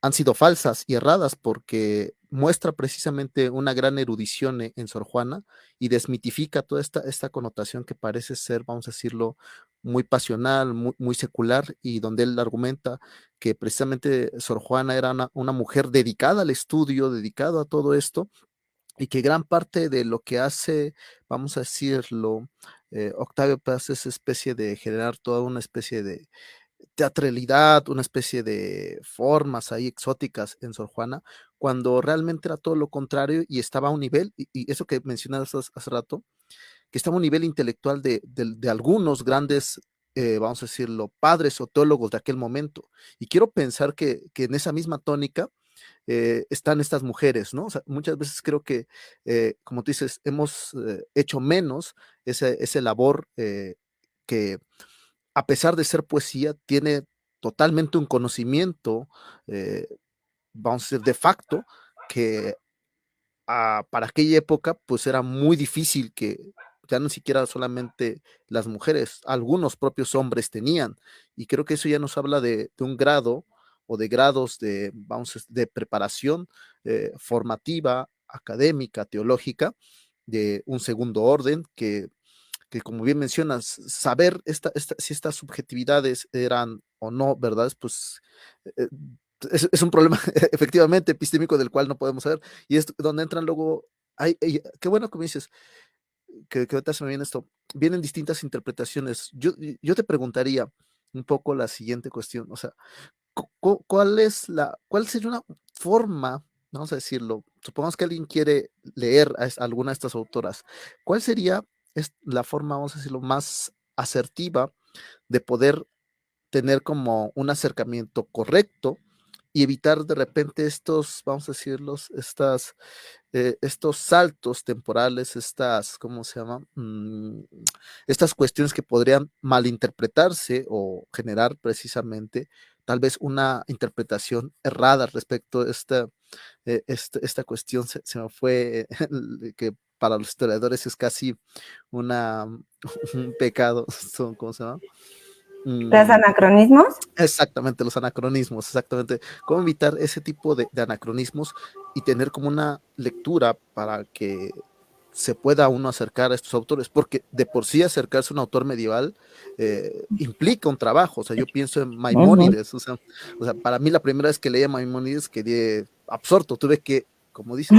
han sido falsas y erradas porque muestra precisamente una gran erudición en Sor Juana y desmitifica toda esta connotación que parece ser, vamos a decirlo, muy pasional, muy secular, y donde él argumenta que precisamente Sor Juana era una mujer dedicada al estudio, dedicada a todo esto, y que gran parte de lo que hace, vamos a decirlo, Octavio Paz es especie de generar toda una especie de teatralidad, una especie de formas ahí exóticas en Sor Juana, cuando realmente era todo lo contrario y estaba a un nivel, y eso que mencionabas hace rato, que estaba a un nivel intelectual de algunos grandes, vamos a decirlo, padres o teólogos de aquel momento. Y quiero pensar que en esa misma tónica están estas mujeres, ¿no? O sea, muchas veces creo que, como tú dices, hemos hecho menos ese labor que a pesar de ser poesía, tiene totalmente un conocimiento, eh, vamos a decir, de facto, que para aquella época, pues era muy difícil que ya no siquiera solamente las mujeres, algunos propios hombres tenían. Y creo que eso ya nos habla de un grado o de grados de, de preparación formativa, académica, teológica, de un segundo orden que como bien mencionas, saber si estas subjetividades eran o no, ¿verdad? Pues es un problema efectivamente epistémico del cual no podemos saber, y es donde entran luego, qué bueno que me dices, que ahorita se me viene esto, vienen distintas interpretaciones. Yo te preguntaría un poco la siguiente cuestión, o sea, ¿cuál sería una forma, vamos a decirlo, supongamos que alguien quiere leer a alguna de estas autoras, ¿cuál sería la forma, vamos a decirlo, más asertiva de poder tener como un acercamiento correcto y evitar de repente estos, vamos a decirlos, estos saltos temporales, ¿cómo se llama? Estas cuestiones que podrían malinterpretarse o generar precisamente tal vez una interpretación errada respecto a esta cuestión, se me fue, que para los historiadores es casi un pecado, ¿cómo se llama? ¿Los anacronismos? Exactamente, los anacronismos, exactamente. ¿Cómo evitar ese tipo de anacronismos y tener como una lectura para que se pueda uno acercar a estos autores? Porque de por sí acercarse a un autor medieval implica un trabajo. O sea, yo pienso en Maimónides. O sea, para mí la primera vez que leí a Maimónides quedé absorto. Tuve que, como dices,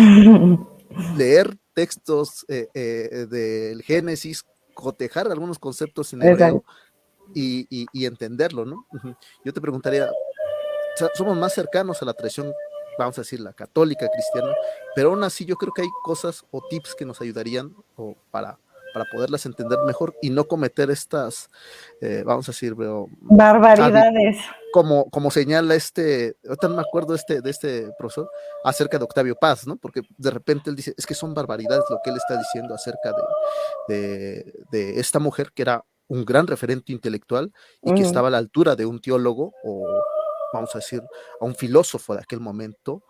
leer textos del Génesis, cotejar algunos conceptos en hebreo Exacto. y entenderlo, ¿no? Yo te preguntaría, somos más cercanos a la tradición, vamos a decir, la católica, cristiana, pero aún así yo creo que hay cosas o tips que nos ayudarían para poderlas entender mejor y no cometer estas, vamos a decir, barbaridades. Como señala ahorita no me acuerdo de este profesor, acerca de Octavio Paz, ¿no? Porque de repente él dice, es que son barbaridades lo que él está diciendo acerca de esta mujer que era un gran referente intelectual y que estaba a la altura de un teólogo o, vamos a decir, a un filósofo de aquel momento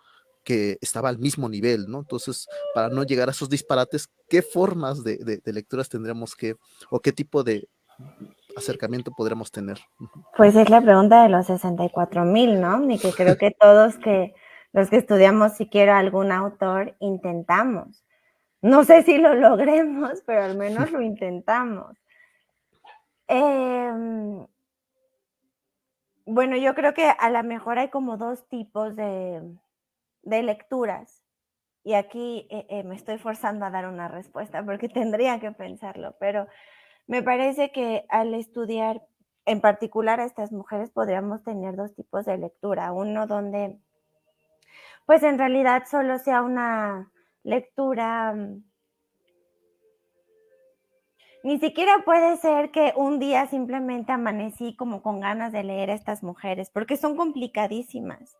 que estaba al mismo nivel, ¿no? Entonces, para no llegar a esos disparates, ¿qué formas de lecturas tendríamos o qué tipo de acercamiento podríamos tener? Pues es la pregunta de los 64,000, ¿no? Y que creo que todos los que estudiamos siquiera algún autor intentamos. No sé si lo logremos, pero al menos lo intentamos. Bueno, yo creo que a lo mejor hay como dos tipos de lecturas. Y aquí me estoy forzando a dar una respuesta porque tendría que pensarlo, pero me parece que al estudiar en particular a estas mujeres podríamos tener dos tipos de lectura. Uno donde pues en realidad solo sea una lectura, ni siquiera puede ser que un día simplemente amanecí como con ganas de leer a estas mujeres, porque son complicadísimas.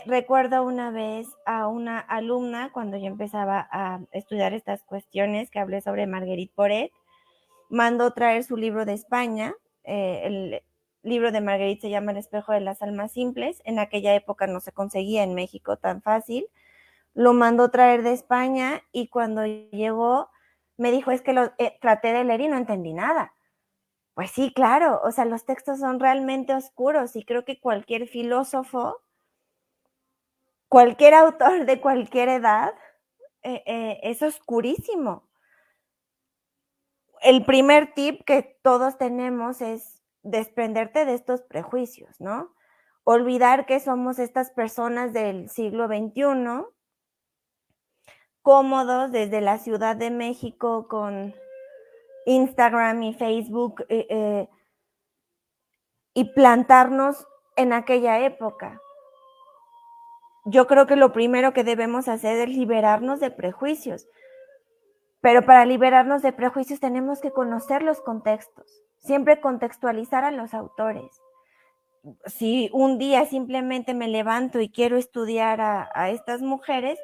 Recuerdo una vez a una alumna cuando yo empezaba a estudiar estas cuestiones que hablé sobre Marguerite Porete, mandó traer su libro de España, el libro de Marguerite se llama El espejo de las almas simples, en aquella época no se conseguía en México tan fácil, lo mandó traer de España y cuando llegó me dijo, es que lo traté de leer y no entendí nada. Pues sí, claro, o sea, los textos son realmente oscuros y creo que cualquier filósofo, cualquier autor de cualquier edad, es oscurísimo. El primer tip que todos tenemos es desprenderte de estos prejuicios, ¿no? Olvidar que somos estas personas del siglo XXI, cómodos desde la Ciudad de México con Instagram y Facebook y plantarnos en aquella época. Yo creo que lo primero que debemos hacer es liberarnos de prejuicios. Pero para liberarnos de prejuicios tenemos que conocer los contextos, siempre contextualizar a los autores. Si un día simplemente me levanto y quiero estudiar a estas mujeres,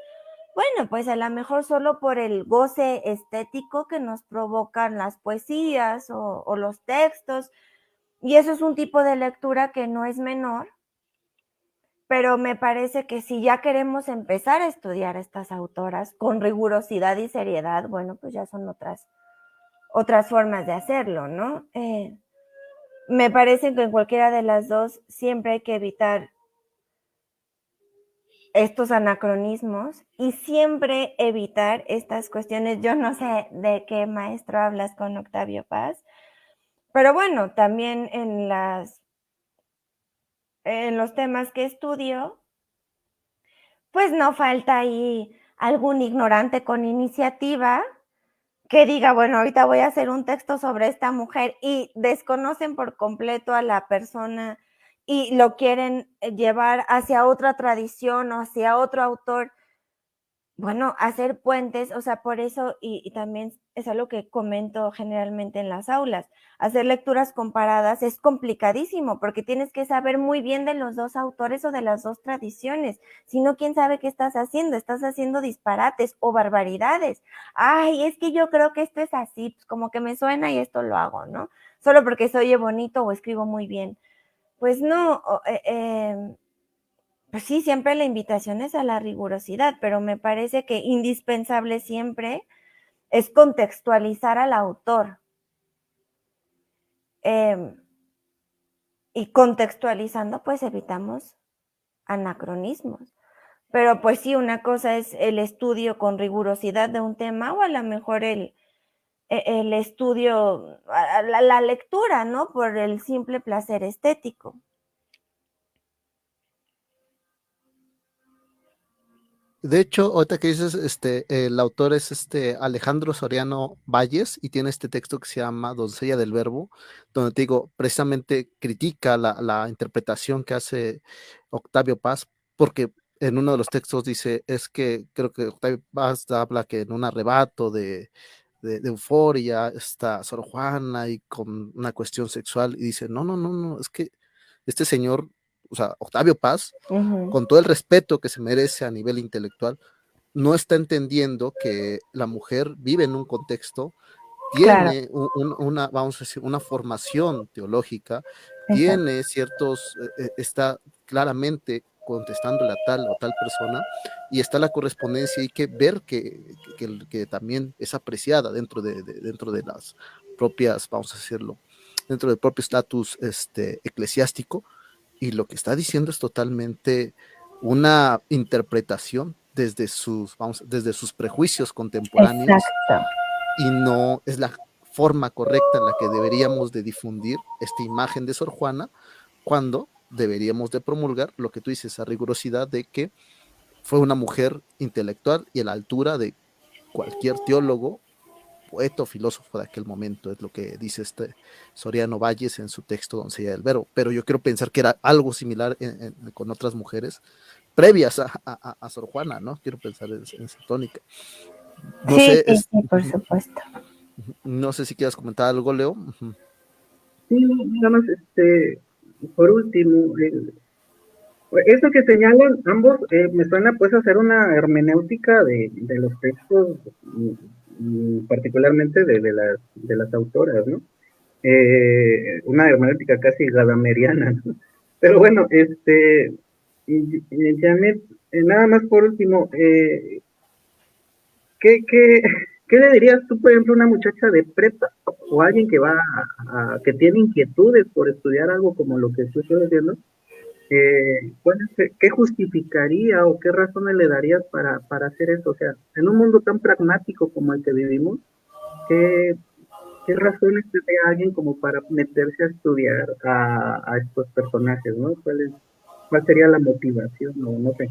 bueno, pues a lo mejor solo por el goce estético que nos provocan las poesías o los textos, y eso es un tipo de lectura que no es menor, pero me parece que si ya queremos empezar a estudiar a estas autoras con rigurosidad y seriedad, bueno, pues ya son otras formas de hacerlo, ¿no? Me parece que en cualquiera de las dos siempre hay que evitar estos anacronismos y siempre evitar estas cuestiones. Yo no sé de qué maestro hablas con Octavio Paz, pero bueno, también en las en los temas que estudio, pues no falta ahí algún ignorante con iniciativa que diga, bueno, ahorita voy a hacer un texto sobre esta mujer y desconocen por completo a la persona y lo quieren llevar hacia otra tradición o hacia otro autor. Bueno, hacer puentes, o sea, por eso, y también es algo que comento generalmente en las aulas, hacer lecturas comparadas es complicadísimo porque tienes que saber muy bien de los dos autores o de las dos tradiciones. Si no, quién sabe qué estás haciendo disparates o barbaridades. Ay, es que yo creo que esto es así, pues como que me suena y esto lo hago, ¿no? Solo porque se oye bonito o escribo muy bien. Pues no, pues sí, siempre la invitación es a la rigurosidad, pero me parece que indispensable siempre es contextualizar al autor. Y contextualizando, pues evitamos anacronismos. Pero pues sí, una cosa es el estudio con rigurosidad de un tema o a lo mejor el estudio, la lectura, ¿no? Por el simple placer estético. De hecho, ahorita que dices, el autor es Alejandro Soriano Valles y tiene este texto que se llama Doncella del Verbo, donde te digo, precisamente critica la interpretación que hace Octavio Paz, porque en uno de los textos dice, es que creo que Octavio Paz habla que en un arrebato de euforia está Sor Juana y con una cuestión sexual, y dice, no, no, no, no, es que este señor, o sea, Octavio Paz, con todo el respeto que se merece a nivel intelectual, no está entendiendo que la mujer vive en un contexto, Claro, tiene una, vamos a decir, una formación teológica, exacto. tiene ciertos, está claramente contestándole a tal o tal persona, y está la correspondencia, y que ver que también es apreciada dentro de las propias, vamos a decirlo, dentro del propio estatus eclesiástico, y lo que está diciendo es totalmente una interpretación desde sus prejuicios contemporáneos, Exacto. y no es la forma correcta en la que deberíamos de difundir esta imagen de Sor Juana, cuando deberíamos de promulgar lo que tú dices, a rigurosidad de que fue una mujer intelectual y a la altura de cualquier teólogo, poeta o filósofo de aquel momento, es lo que dice Soriano Valles en su texto Doncella del Verbo. Pero yo quiero pensar que era algo similar con otras mujeres previas a Sor Juana, ¿no? Quiero pensar en esa tónica. No Sí, sé, sí, sí, por supuesto. no sé si quieras comentar algo, Leo. Sí, nada más, por último, eso que señalan ambos me suena pues a hacer una hermenéutica de los textos, particularmente de las autoras, ¿no? Una hermenéutica casi gadameriana, ¿no? Pero bueno, Janet, nada más por último, ¿qué, qué, ¿qué le dirías tú, por ejemplo, a una muchacha de prepa o alguien que que tiene inquietudes por estudiar algo como lo que tú estás haciendo? ¿Qué justificaría o qué razones le darías para hacer eso? O sea, en un mundo tan pragmático como el que vivimos, ¿qué, ¿qué razones tendría alguien como para meterse a estudiar a estos personajes, ¿no? ¿Cuál sería la motivación? No sé.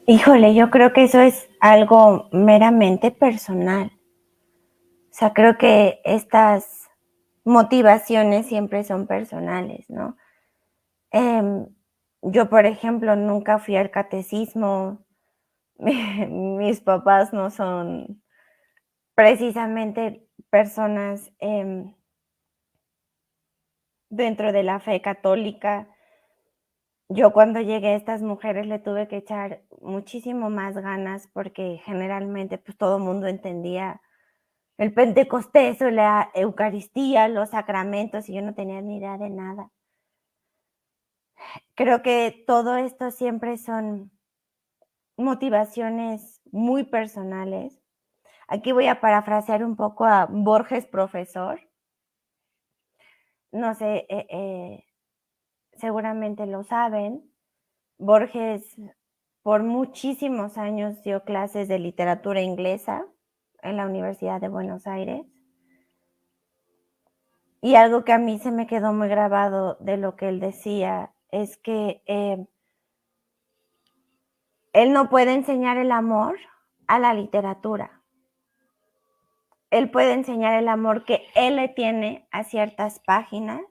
Híjole, yo creo que eso es algo meramente personal. O sea, creo que estas motivaciones siempre son personales, ¿no? Yo, por ejemplo, nunca fui al catecismo. Mis papás no son precisamente personas dentro de la fe católica. Yo cuando llegué a estas mujeres le tuve que echar muchísimo más ganas porque generalmente pues todo el mundo entendía el Pentecostés o la Eucaristía, los sacramentos y yo no tenía ni idea de nada. Creo que todo esto siempre son motivaciones muy personales. Aquí voy a parafrasear un poco a Borges profesor. No sé, seguramente lo saben. Borges por muchísimos años dio clases de literatura inglesa en la Universidad de Buenos Aires. Y algo que a mí se me quedó muy grabado de lo que él decía es que él no puede enseñar el amor a la literatura. Él puede enseñar el amor que él le tiene a ciertas páginas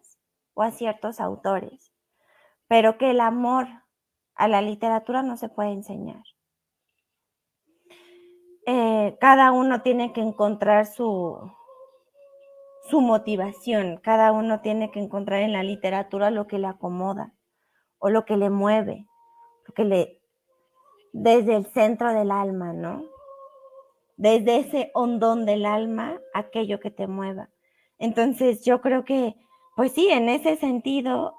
o a ciertos autores, pero que el amor a la literatura no se puede enseñar. Cada uno tiene que encontrar su motivación, cada uno tiene que encontrar en la literatura lo que le acomoda o lo que le mueve, lo que le, desde el centro del alma, ¿no? Desde ese hondón del alma, aquello que te mueva. Entonces yo creo que, pues sí, en ese sentido,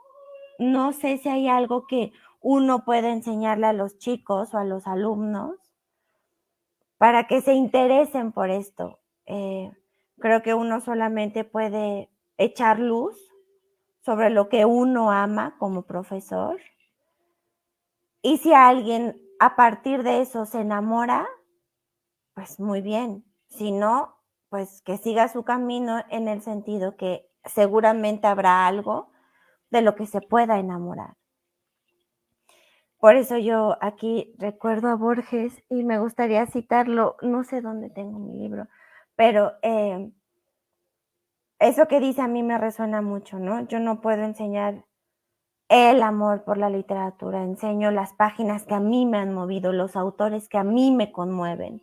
no sé si hay algo que uno puede enseñarle a los chicos o a los alumnos para que se interesen por esto. Creo que uno solamente puede echar luz sobre lo que uno ama como profesor. Y si alguien a partir de eso se enamora, pues muy bien. Si no, pues que siga su camino en el sentido que seguramente habrá algo de lo que se pueda enamorar. Por eso yo aquí recuerdo a Borges y me gustaría citarlo, no sé dónde tengo mi libro, pero eso que dice a mí me resuena mucho, ¿no? Yo no puedo enseñar el amor por la literatura, enseño las páginas que a mí me han movido, los autores que a mí me conmueven.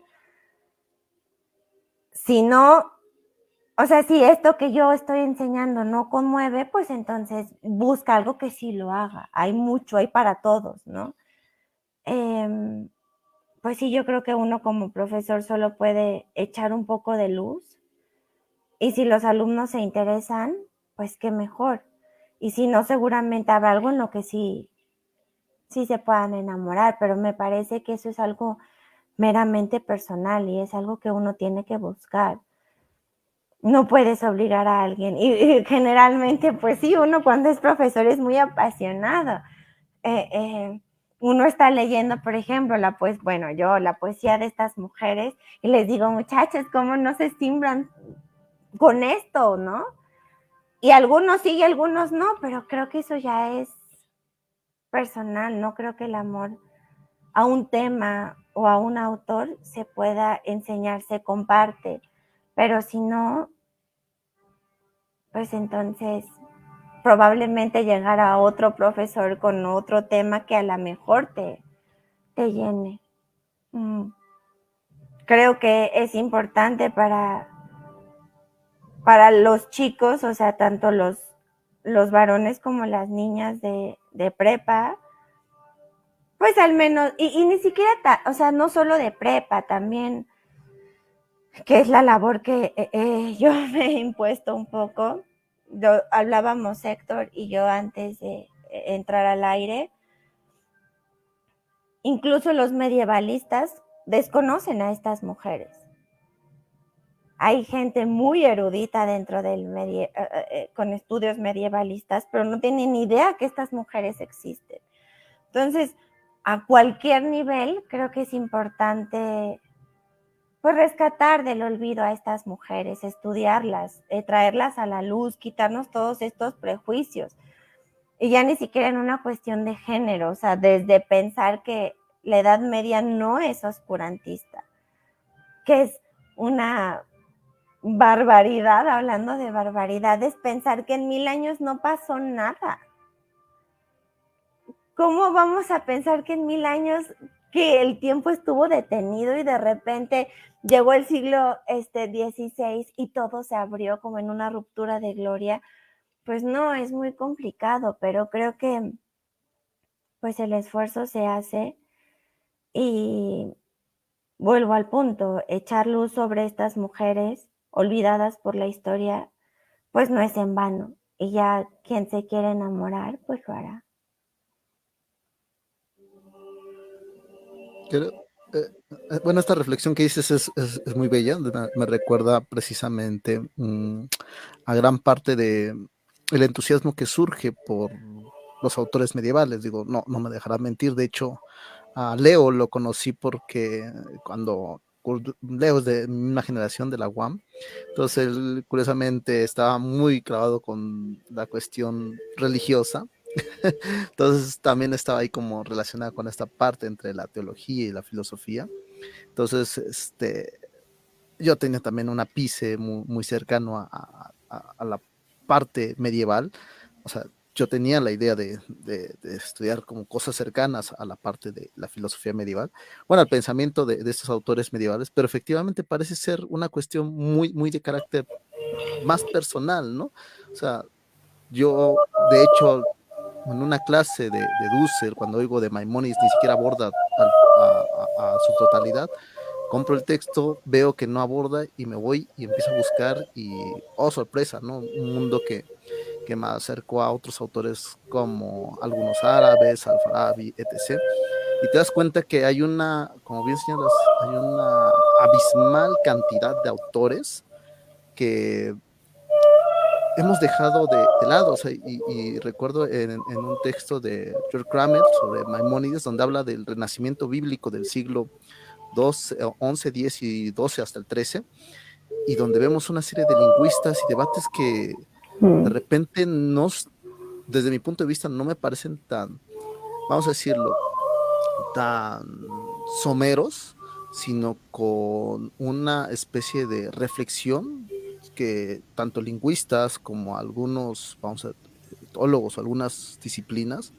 Si no, o sea, si esto que yo estoy enseñando no conmueve, pues entonces busca algo que sí lo haga. Hay mucho, hay para todos, ¿no? Pues sí, yo creo que uno como profesor solo puede echar un poco de luz y si los alumnos se interesan, pues qué mejor. Y si no, seguramente habrá algo en lo que sí se puedan enamorar, pero me parece que eso es algo meramente personal y es algo que uno tiene que buscar. No puedes obligar a alguien y generalmente, pues sí, uno cuando es profesor es muy apasionado. Uno está leyendo, por ejemplo, la poesía de estas mujeres y les digo, muchachos, ¿cómo no se simbran con esto, no? Y algunos sí y algunos no, pero creo que eso ya es personal, no creo que el amor a un tema o a un autor se pueda enseñar, se comparte, pero si no, pues entonces probablemente llegar a otro profesor con otro tema que a lo mejor te llene. Creo que es importante para los chicos, o sea, tanto los varones como las niñas de prepa, pues al menos, y ni siquiera, o sea, no solo de prepa, también, que es la labor que yo me he impuesto un poco. Hablábamos Héctor y yo antes de entrar al aire. Incluso los medievalistas desconocen a estas mujeres. Hay gente muy erudita dentro del con estudios medievalistas, pero no tienen ni idea que estas mujeres existen. Entonces, a cualquier nivel, creo que es importante pues rescatar del olvido a estas mujeres, estudiarlas, traerlas a la luz, quitarnos todos estos prejuicios. Y ya ni siquiera en una cuestión de género, o sea, desde pensar que la Edad Media no es oscurantista, que es una barbaridad, hablando de barbaridades, pensar que en 1000 años no pasó nada. ¿Cómo vamos a pensar que en 1000 años que el tiempo estuvo detenido y de repente llegó el siglo XVI y todo se abrió como en una ruptura de gloria? Pues no, es muy complicado, pero creo que pues el esfuerzo se hace y vuelvo al punto, echar luz sobre estas mujeres olvidadas por la historia, pues no es en vano. Y ya quien se quiere enamorar, pues lo hará. Bueno, esta reflexión que dices es muy bella, me recuerda precisamente a gran parte de el entusiasmo que surge por los autores medievales. No me dejará mentir, de hecho a Leo lo conocí porque cuando lejos de mi misma generación de la UAM. Entonces él curiosamente estaba muy clavado con la cuestión religiosa. Entonces también estaba ahí como relacionada con esta parte entre la teología y la filosofía. Entonces, yo tenía también un ápice muy cercano a la parte medieval. O sea, yo tenía la idea de estudiar como cosas cercanas a la parte de la filosofía medieval, bueno, al pensamiento de estos autores medievales, pero efectivamente parece ser una cuestión muy de carácter más personal, ¿no? O sea, yo, de hecho, en una clase de Dussel, cuando oigo de Maimónides, ni siquiera aborda a su totalidad. Compro el texto, veo que no aborda y me voy y empiezo a buscar y, oh, sorpresa, ¿no? Un mundo que me acercó a otros autores como algunos árabes, Al-Farabi, etc. Y te das cuenta que hay como bien señalas, hay una abismal cantidad de autores que hemos dejado de lado. O sea, y recuerdo en un texto de George Kramer sobre Maimónides, donde habla del renacimiento bíblico del siglo 12, 11, 10 y 12 hasta el 13, y donde vemos una serie de lingüistas y debates que de repente desde mi punto de vista no me parecen tan, vamos a decirlo, tan someros, sino con una especie de reflexión que tanto lingüistas como algunos, vamos a teólogos o algunas disciplinas,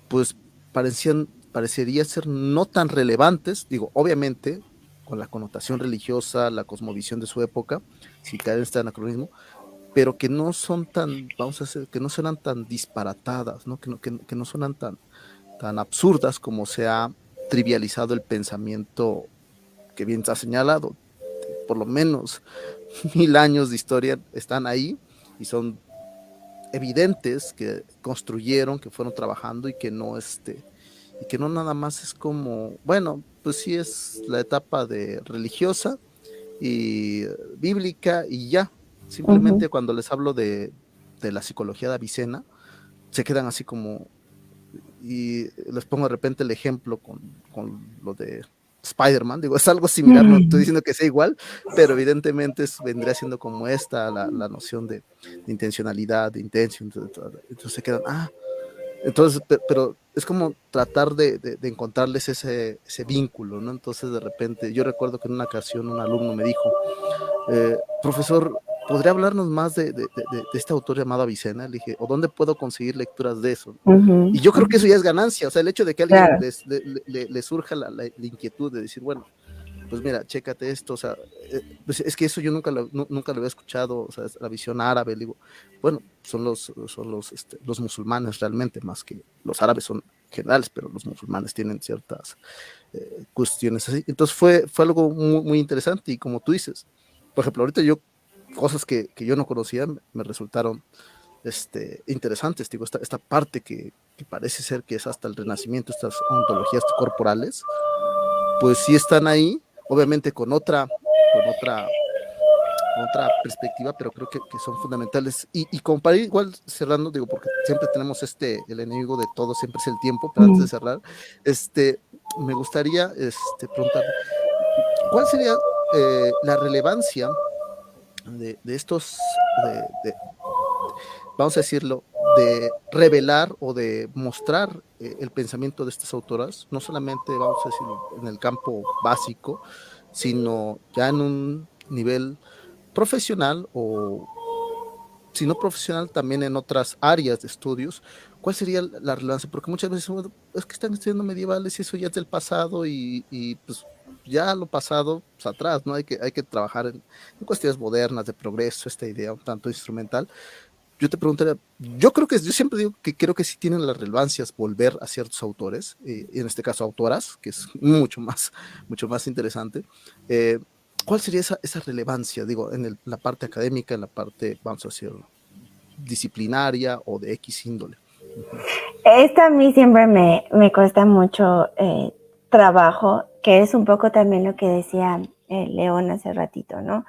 pues parecería ser no tan relevantes, digo, obviamente con la connotación religiosa, la cosmovisión de su época, sin caer en este anacronismo, pero que no son tan, vamos a decir, que no suenan tan disparatadas, ¿no? Que no suenan tan absurdas como se ha trivializado el pensamiento que bien se ha señalado. Por lo menos 1000 años de historia están ahí y son evidentes que construyeron, que fueron trabajando y que no nada más es como, bueno, pues sí es la etapa de religiosa y bíblica y ya. Simplemente cuando les hablo de la psicología de Avicena, se quedan así como, y les pongo de repente el ejemplo con lo de Spider-Man, digo, es algo similar, no estoy diciendo que sea igual, pero evidentemente vendría siendo como la noción de intencionalidad, de intención, entonces se quedan, entonces, pero es como tratar de encontrarles ese vínculo, ¿no? Entonces de repente, yo recuerdo que en una ocasión un alumno me dijo, profesor, ¿podría hablarnos más de este autor llamado Avicena? Le dije, ¿o dónde puedo conseguir lecturas de eso? Y yo creo que eso ya es ganancia, o sea, el hecho de que a alguien le surja la inquietud de decir, bueno, pues mira, chécate esto, o sea, pues es que eso yo nunca lo había escuchado, o sea, la visión árabe, digo, bueno, son los musulmanes realmente, más que los árabes son generales, pero los musulmanes tienen ciertas cuestiones así. Entonces fue algo muy interesante, y como tú dices, por ejemplo, ahorita cosas que yo no conocía me resultaron interesantes, digo, esta parte que parece ser que es hasta el Renacimiento, estas ontologías corporales, pues sí están ahí, obviamente con otra perspectiva, pero creo que son fundamentales. Y como para ir igual cerrando, digo, porque siempre tenemos el enemigo de todo, siempre es el tiempo, pero antes de cerrar, me gustaría preguntar, ¿cuál sería la relevancia de estos, vamos a decirlo, de revelar o de mostrar el pensamiento de estas autoras, no solamente, vamos a decirlo, en el campo básico, sino ya en un nivel profesional o, si no profesional, también en otras áreas de estudios? ¿Cuál sería la relevancia? Porque muchas veces es que están estudiando medievales y eso ya es del pasado, y pues ya lo pasado pues, atrás, ¿no? Hay que trabajar en cuestiones modernas de progreso, esta idea un tanto instrumental. Yo te preguntaría, yo siempre digo que creo que sí tienen las relevancias volver a ciertos autores, y en este caso autoras, que es mucho más interesante. ¿Cuál sería esa relevancia, digo, en la parte académica, en la parte, vamos a decir, disciplinaria o de X índole? Esto a mí siempre me cuesta mucho trabajo, que es un poco también lo que decía León hace ratito, ¿no?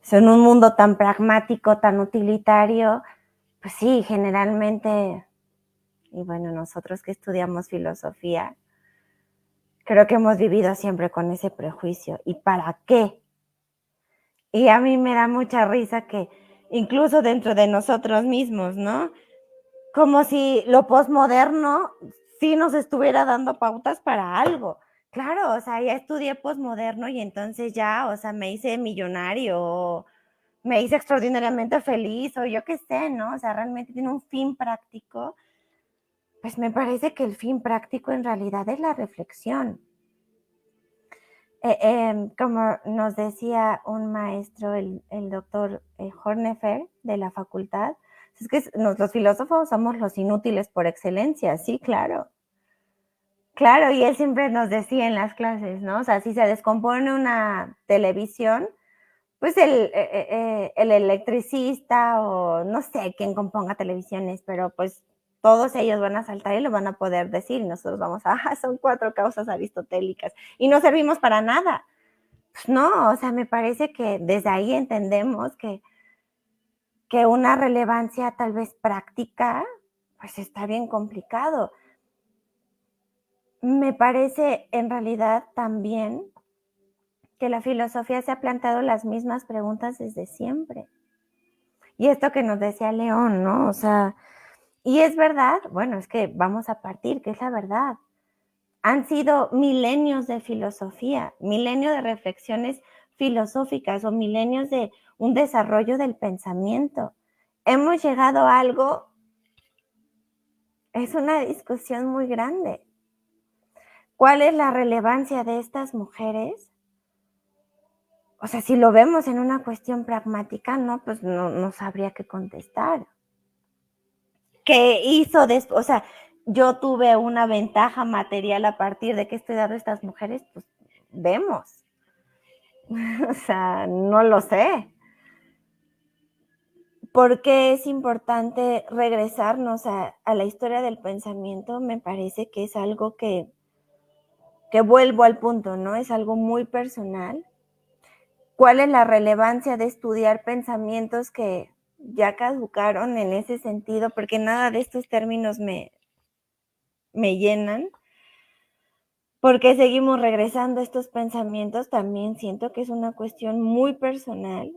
En un mundo tan pragmático, tan utilitario, pues sí, generalmente, y bueno, nosotros que estudiamos filosofía, creo que hemos vivido siempre con ese prejuicio. ¿Y para qué? Y a mí me da mucha risa que incluso dentro de nosotros mismos, ¿no? Como si lo posmoderno sí nos estuviera dando pautas para algo. Claro, o sea, ya estudié posmoderno y entonces ya, o sea, me hice millonario, me hice extraordinariamente feliz, o yo qué sé, ¿no? O sea, realmente tiene un fin práctico. Pues me parece que el fin práctico en realidad es la reflexión. Como nos decía un maestro, el doctor Hornefer de la facultad, es que los filósofos somos los inútiles por excelencia, sí, claro. Claro, y él siempre nos decía en las clases, ¿no? O sea, si se descompone una televisión, pues el electricista o no sé quién componga televisiones, pero pues todos ellos van a saltar y lo van a poder decir y nosotros vamos a, son 4 causas aristotélicas y no servimos para nada. Pues no, o sea, me parece que desde ahí entendemos que una relevancia tal vez práctica, pues está bien complicado. Me parece en realidad también que la filosofía se ha planteado las mismas preguntas desde siempre. Y esto que nos decía León, ¿no? O sea, y es verdad, bueno, es que vamos a partir, que es la verdad. Han sido milenios de filosofía, milenios de reflexiones filosóficas o milenios de un desarrollo del pensamiento. Hemos llegado a algo, es una discusión muy grande. ¿Cuál es la relevancia de estas mujeres? O sea, si lo vemos en una cuestión pragmática, no, pues no sabría qué contestar. ¿Qué hizo después? O sea, yo tuve una ventaja material a partir de que he estudiado a estas mujeres, pues vemos. O sea, no lo sé. ¿Por qué es importante regresarnos a la historia del pensamiento? Me parece que es algo que vuelvo al punto, ¿no? Es algo muy personal. ¿Cuál es la relevancia de estudiar pensamientos que ya caducaron en ese sentido? Porque nada de estos términos me llenan. Porque seguimos regresando a estos pensamientos, también siento que es una cuestión muy personal.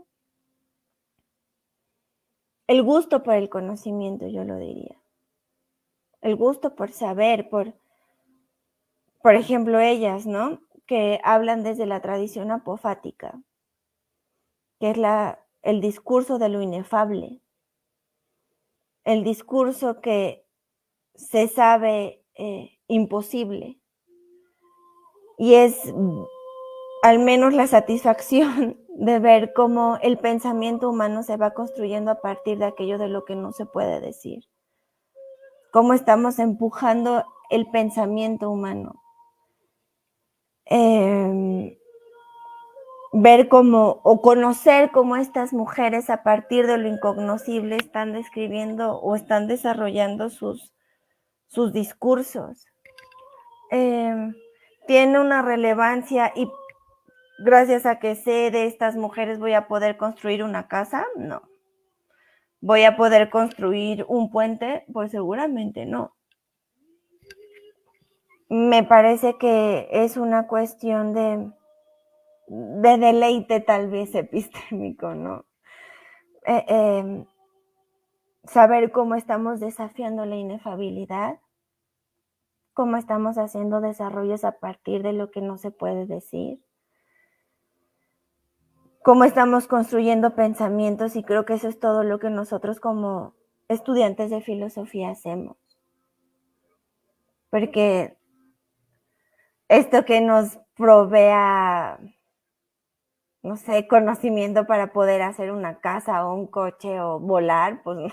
El gusto por el conocimiento, yo lo diría. El gusto por saber, por ejemplo, ellas, ¿no? Que hablan desde la tradición apofática, que es el discurso de lo inefable, el discurso que se sabe imposible. Y es al menos la satisfacción de ver cómo el pensamiento humano se va construyendo a partir de aquello de lo que no se puede decir. Cómo estamos empujando el pensamiento humano. Ver cómo, o conocer cómo estas mujeres a partir de lo incognoscible están describiendo o están desarrollando sus discursos. Tiene una relevancia y gracias a que sé de estas mujeres voy a poder construir una casa, no. ¿Voy a poder construir un puente? Pues seguramente no. Me parece que es una cuestión de deleite tal vez epistémico, ¿no? Saber cómo estamos desafiando la inefabilidad, cómo estamos haciendo desarrollos a partir de lo que no se puede decir, cómo estamos construyendo pensamientos, y creo que eso es todo lo que nosotros como estudiantes de filosofía hacemos. Porque esto que nos provea, no sé, conocimiento para poder hacer una casa o un coche o volar, pues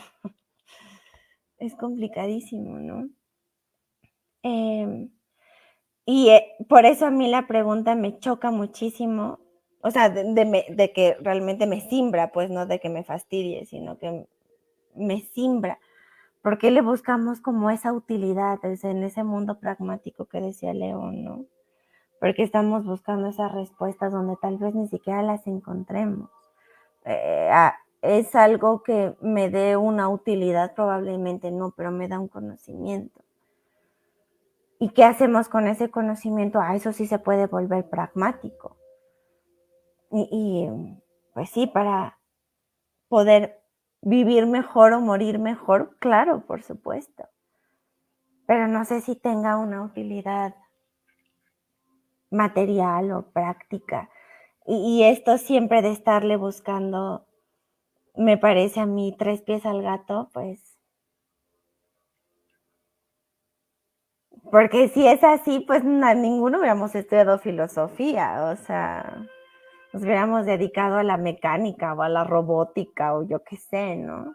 es complicadísimo, ¿no? Y por eso a mí la pregunta me choca muchísimo, o sea, de que realmente me simbra, pues no de que me fastidie, sino que me simbra. ¿Por qué le buscamos como esa utilidad en ese mundo pragmático que decía León, no? Porque estamos buscando esas respuestas donde tal vez ni siquiera las encontremos. ¿Es algo que me dé una utilidad? Probablemente no, pero me da un conocimiento. ¿Y qué hacemos con ese conocimiento? Eso sí se puede volver pragmático. Y pues sí, para poder vivir mejor o morir mejor, claro, por supuesto. Pero no sé si tenga una utilidad material o práctica. Y esto siempre de estarle buscando, me parece a mí, 3 pies al gato, pues. Porque si es así, pues ninguno hubiéramos estudiado filosofía, o sea, nos hubiéramos dedicado a la mecánica o a la robótica o yo qué sé, ¿no?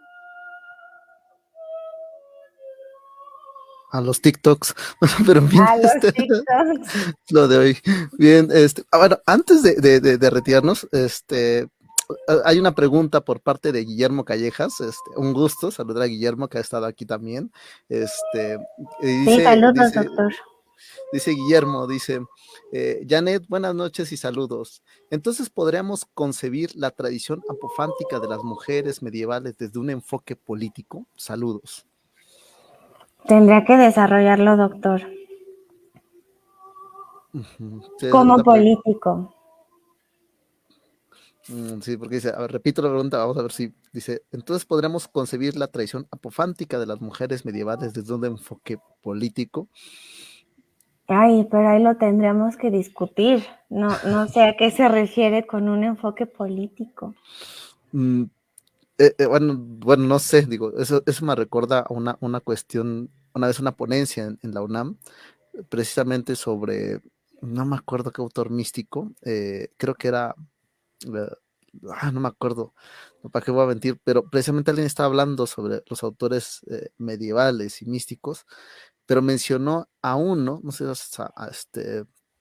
A los TikToks, pero bien, A los TikToks. lo de hoy. Bien, bueno, antes de retirarnos, hay una pregunta por parte de Guillermo Callejas, un gusto saludar a Guillermo que ha estado aquí también. Sí, saludos, doctor. Dice Guillermo, Janet, buenas noches y saludos. Entonces, ¿podríamos concebir la tradición apofántica de las mujeres medievales desde un enfoque político? Saludos. Tendría que desarrollarlo, doctor. Sí, Como político. Sí, porque dice, a ver, repito la pregunta, vamos a ver si dice, entonces podríamos concebir la tradición apofántica de las mujeres medievales desde un enfoque político. Ay, pero ahí lo tendríamos que discutir. No sé a qué se refiere con un enfoque político. Bueno, no sé, digo, eso me recuerda a una cuestión, una vez una ponencia en la UNAM, precisamente sobre, no me acuerdo qué autor místico, creo que era, no me acuerdo, para qué voy a mentir, pero precisamente alguien estaba hablando sobre los autores medievales y místicos, pero mencionó a uno, no sé,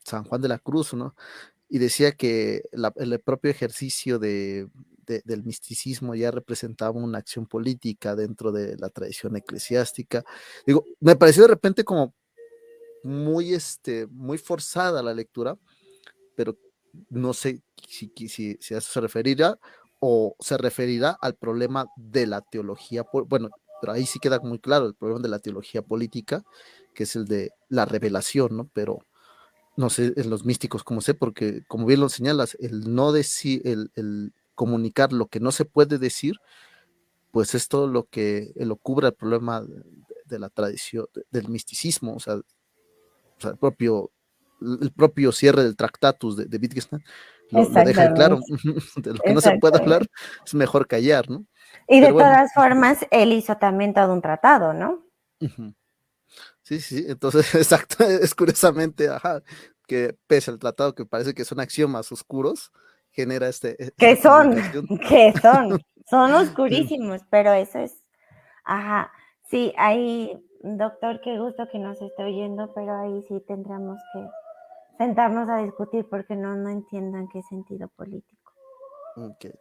San Juan de la Cruz, ¿no? Y decía que el propio ejercicio del misticismo ya representaba una acción política dentro de la tradición eclesiástica. Digo, me pareció de repente como muy forzada la lectura, pero no sé si a eso se referirá o se referirá al problema de la teología, bueno, pero ahí sí queda muy claro el problema de la teología política, que es el de la revelación, ¿no? Pero no sé, en los místicos, como sé, porque como bien lo señalas, el no decir, el comunicar lo que no se puede decir, pues es todo lo que lo cubre el problema de la tradición, del misticismo, o sea, el propio cierre del Tractatus de Wittgenstein lo deja ahí claro, de lo que no se puede hablar es mejor callar, ¿no? Y de Pero bueno, todas formas, él hizo también todo un tratado, ¿no? Sí, entonces, exacto, es curiosamente, que pese al tratado que parece que son axiomas oscuros, genera ¿Qué esta son? comunicación. ¿Qué son? Son Sí. oscurísimos, pero eso es, sí, ahí, doctor, qué gusto que nos esté oyendo, pero ahí sí tendríamos que sentarnos a discutir porque no entiendo en qué sentido político. Okay.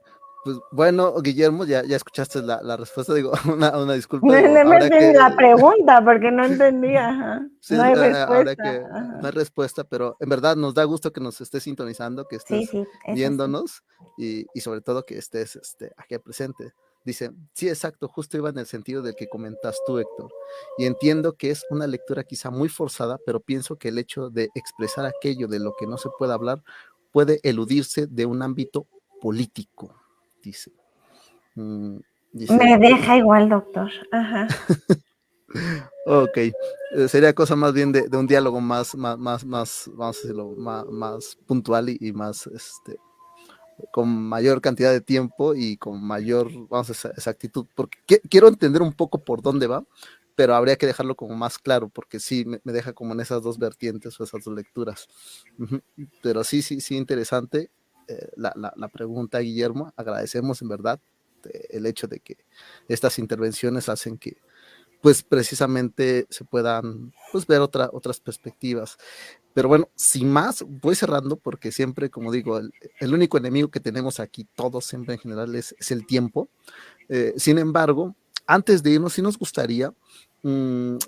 Pues bueno, Guillermo, ya escuchaste la respuesta, digo, una disculpa, No digo, me habrá entendí que, la pregunta porque no entendía. sí, No hay habrá respuesta. que, no hay respuesta, pero en verdad nos da gusto que nos estés sintonizando, que Sí, estés eso sí. viéndonos y sobre todo que estés aquí presente. Dice, sí, exacto, justo iba en el sentido del que comentas tú, Héctor, y entiendo que es una lectura quizá muy forzada, pero pienso que el hecho de expresar aquello de lo que no se puede hablar puede eludirse de un ámbito político, dice. Me deja igual, doctor. Ok, sería cosa más bien de un diálogo más, vamos a decirlo, más puntual y más, con mayor cantidad de tiempo y con mayor, vamos a decir, exactitud, porque quiero entender un poco por dónde va, pero habría que dejarlo como más claro, porque sí, me deja como en esas dos vertientes o esas dos lecturas. Pero sí, interesante la pregunta, Guillermo. Agradecemos en verdad el hecho de que estas intervenciones hacen que pues precisamente se puedan pues ver otras perspectivas. Pero bueno, sin más, voy cerrando porque siempre, como digo, el único enemigo que tenemos aquí, todos siempre en general, es el tiempo. Sin embargo, antes de irnos, sí nos gustaría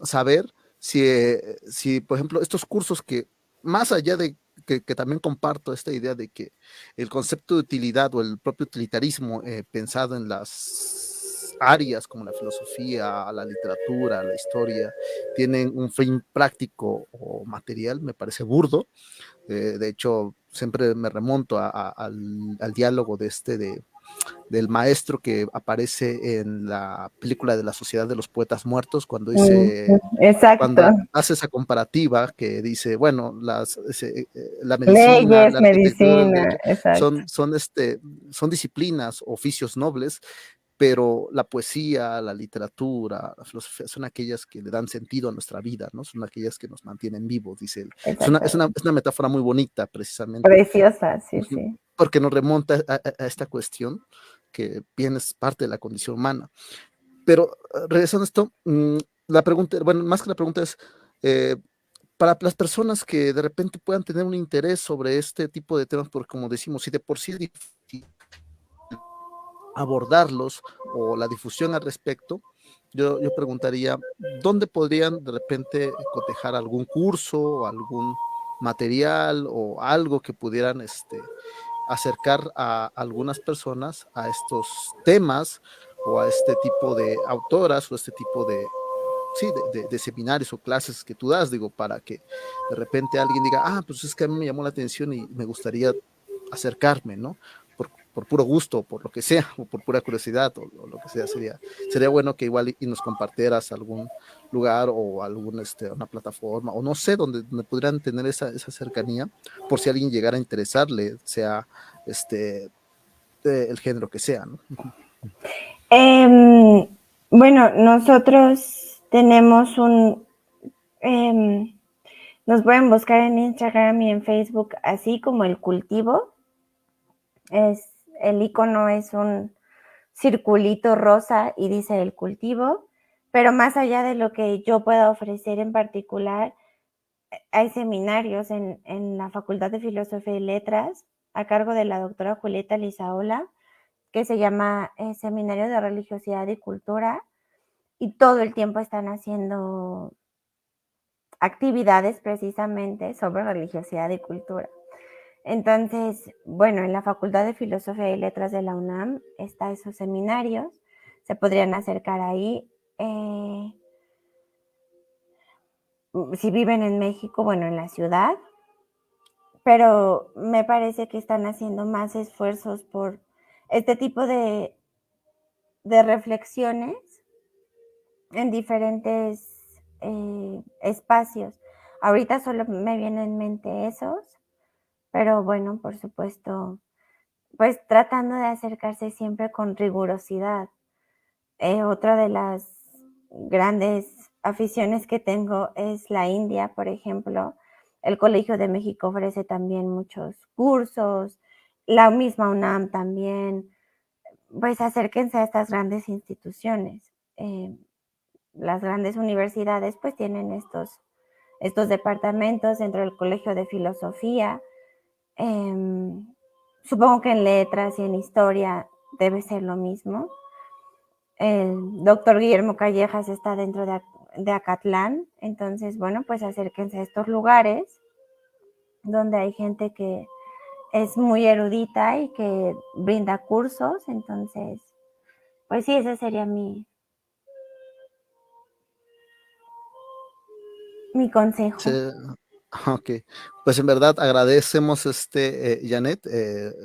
saber si, por ejemplo, estos cursos que, más allá de que también comparto esta idea de que el concepto de utilidad o el propio utilitarismo pensado en las otras áreas como la filosofía, la literatura, la historia, tienen un fin práctico o material, me parece burdo. De hecho, siempre me remonto al diálogo del maestro que aparece en la película de la Sociedad de los Poetas Muertos, cuando dice, Exacto. cuando hace esa comparativa que dice, bueno, la medicina, Leyes, la arquitectura, el medicina, derecho, exacto. son disciplinas, oficios nobles, pero la poesía, la literatura, la filosofía son aquellas que le dan sentido a nuestra vida, ¿no? Son aquellas que nos mantienen vivos, dice él. Es una metáfora muy bonita, precisamente. Preciosa, sí, sí. Porque nos remonta a esta cuestión que bien es parte de la condición humana. Pero regresando a esto, la pregunta, bueno, más que la pregunta es, para las personas que de repente puedan tener un interés sobre este tipo de temas, porque como decimos, si de por sí es difícil abordarlos o la difusión al respecto, yo preguntaría, ¿dónde podrían de repente cotejar algún curso o algún material o algo que pudieran acercar a algunas personas a estos temas o a este tipo de autoras o este tipo sí, de seminarios o clases que tú das, digo, para que de repente alguien diga, pues es que a mí me llamó la atención y me gustaría acercarme, ¿no? Por puro gusto, por lo que sea, o por pura curiosidad, o lo que sea, sería bueno que igual y nos compartieras algún lugar o una plataforma, o no sé, donde pudieran tener esa cercanía, por si alguien llegara a interesarle, sea el género que sea, ¿no? Bueno, nosotros tenemos nos pueden buscar en Instagram y en Facebook, así como El Cultivo. El icono es un circulito rosa y dice El Cultivo, pero más allá de lo que yo pueda ofrecer en particular, hay seminarios en la Facultad de Filosofía y Letras a cargo de la doctora Julieta Lizaola, que se llama Seminario de Religiosidad y Cultura, y todo el tiempo están haciendo actividades precisamente sobre religiosidad y cultura. Entonces, bueno, en la Facultad de Filosofía y Letras de la UNAM están esos seminarios, se podrían acercar ahí. Si viven en México, bueno, en la ciudad, pero me parece que están haciendo más esfuerzos por este tipo de reflexiones en diferentes espacios. Ahorita solo me vienen en mente esos, pero bueno, por supuesto, pues tratando de acercarse siempre con rigurosidad. Otra de las grandes aficiones que tengo es la India, por ejemplo. El Colegio de México ofrece también muchos cursos, la misma UNAM también. Pues acérquense a estas grandes instituciones. Las grandes universidades pues tienen estos departamentos dentro del Colegio de Filosofía. Supongo que en letras y en historia debe ser lo mismo. El doctor Guillermo Callejas está dentro de Acatlán, entonces, bueno, pues acérquense a estos lugares donde hay gente que es muy erudita y que brinda cursos, entonces, pues sí, ese sería mi consejo. Sí. Ok, pues en verdad agradecemos Janet.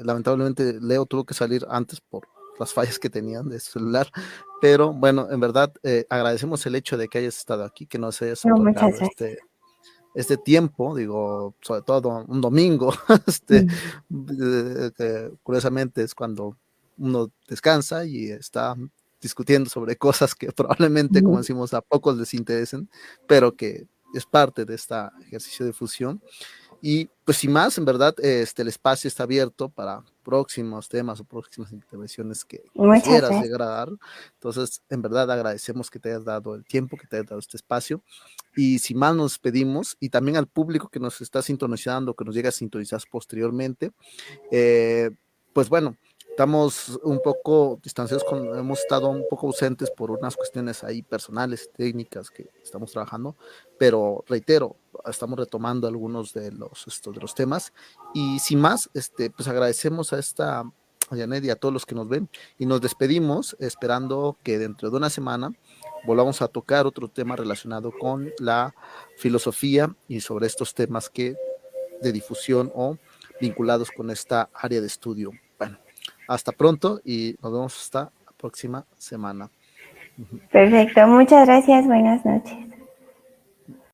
Lamentablemente Leo tuvo que salir antes por las fallas que tenían de su celular, pero bueno, en verdad agradecemos el hecho de que hayas estado aquí, que nos hayas otorgado este tiempo, digo, sobre todo un domingo, curiosamente es cuando uno descansa y está discutiendo sobre cosas que probablemente, como decimos, a pocos les interesen, pero que es parte de este ejercicio de fusión. Y pues sin más, en verdad, el espacio está abierto para próximos temas o próximas intervenciones que quisieras llegar a dar. Entonces, en verdad, agradecemos que te hayas dado el tiempo, que te hayas dado este espacio. Y sin más, nos despedimos. Y también al público que nos está sintonizando, que nos llega a sintonizar posteriormente. Pues bueno, estamos un poco distanciados, hemos estado un poco ausentes por unas cuestiones ahí personales, técnicas que estamos trabajando, pero reitero, estamos retomando algunos de los temas y sin más, pues agradecemos a esta a Janet y a todos los que nos ven, y nos despedimos esperando que dentro de una semana volvamos a tocar otro tema relacionado con la filosofía y sobre estos temas de difusión o vinculados con esta área de estudio. Bueno, hasta pronto y nos vemos hasta la próxima semana. Perfecto, muchas gracias, buenas noches.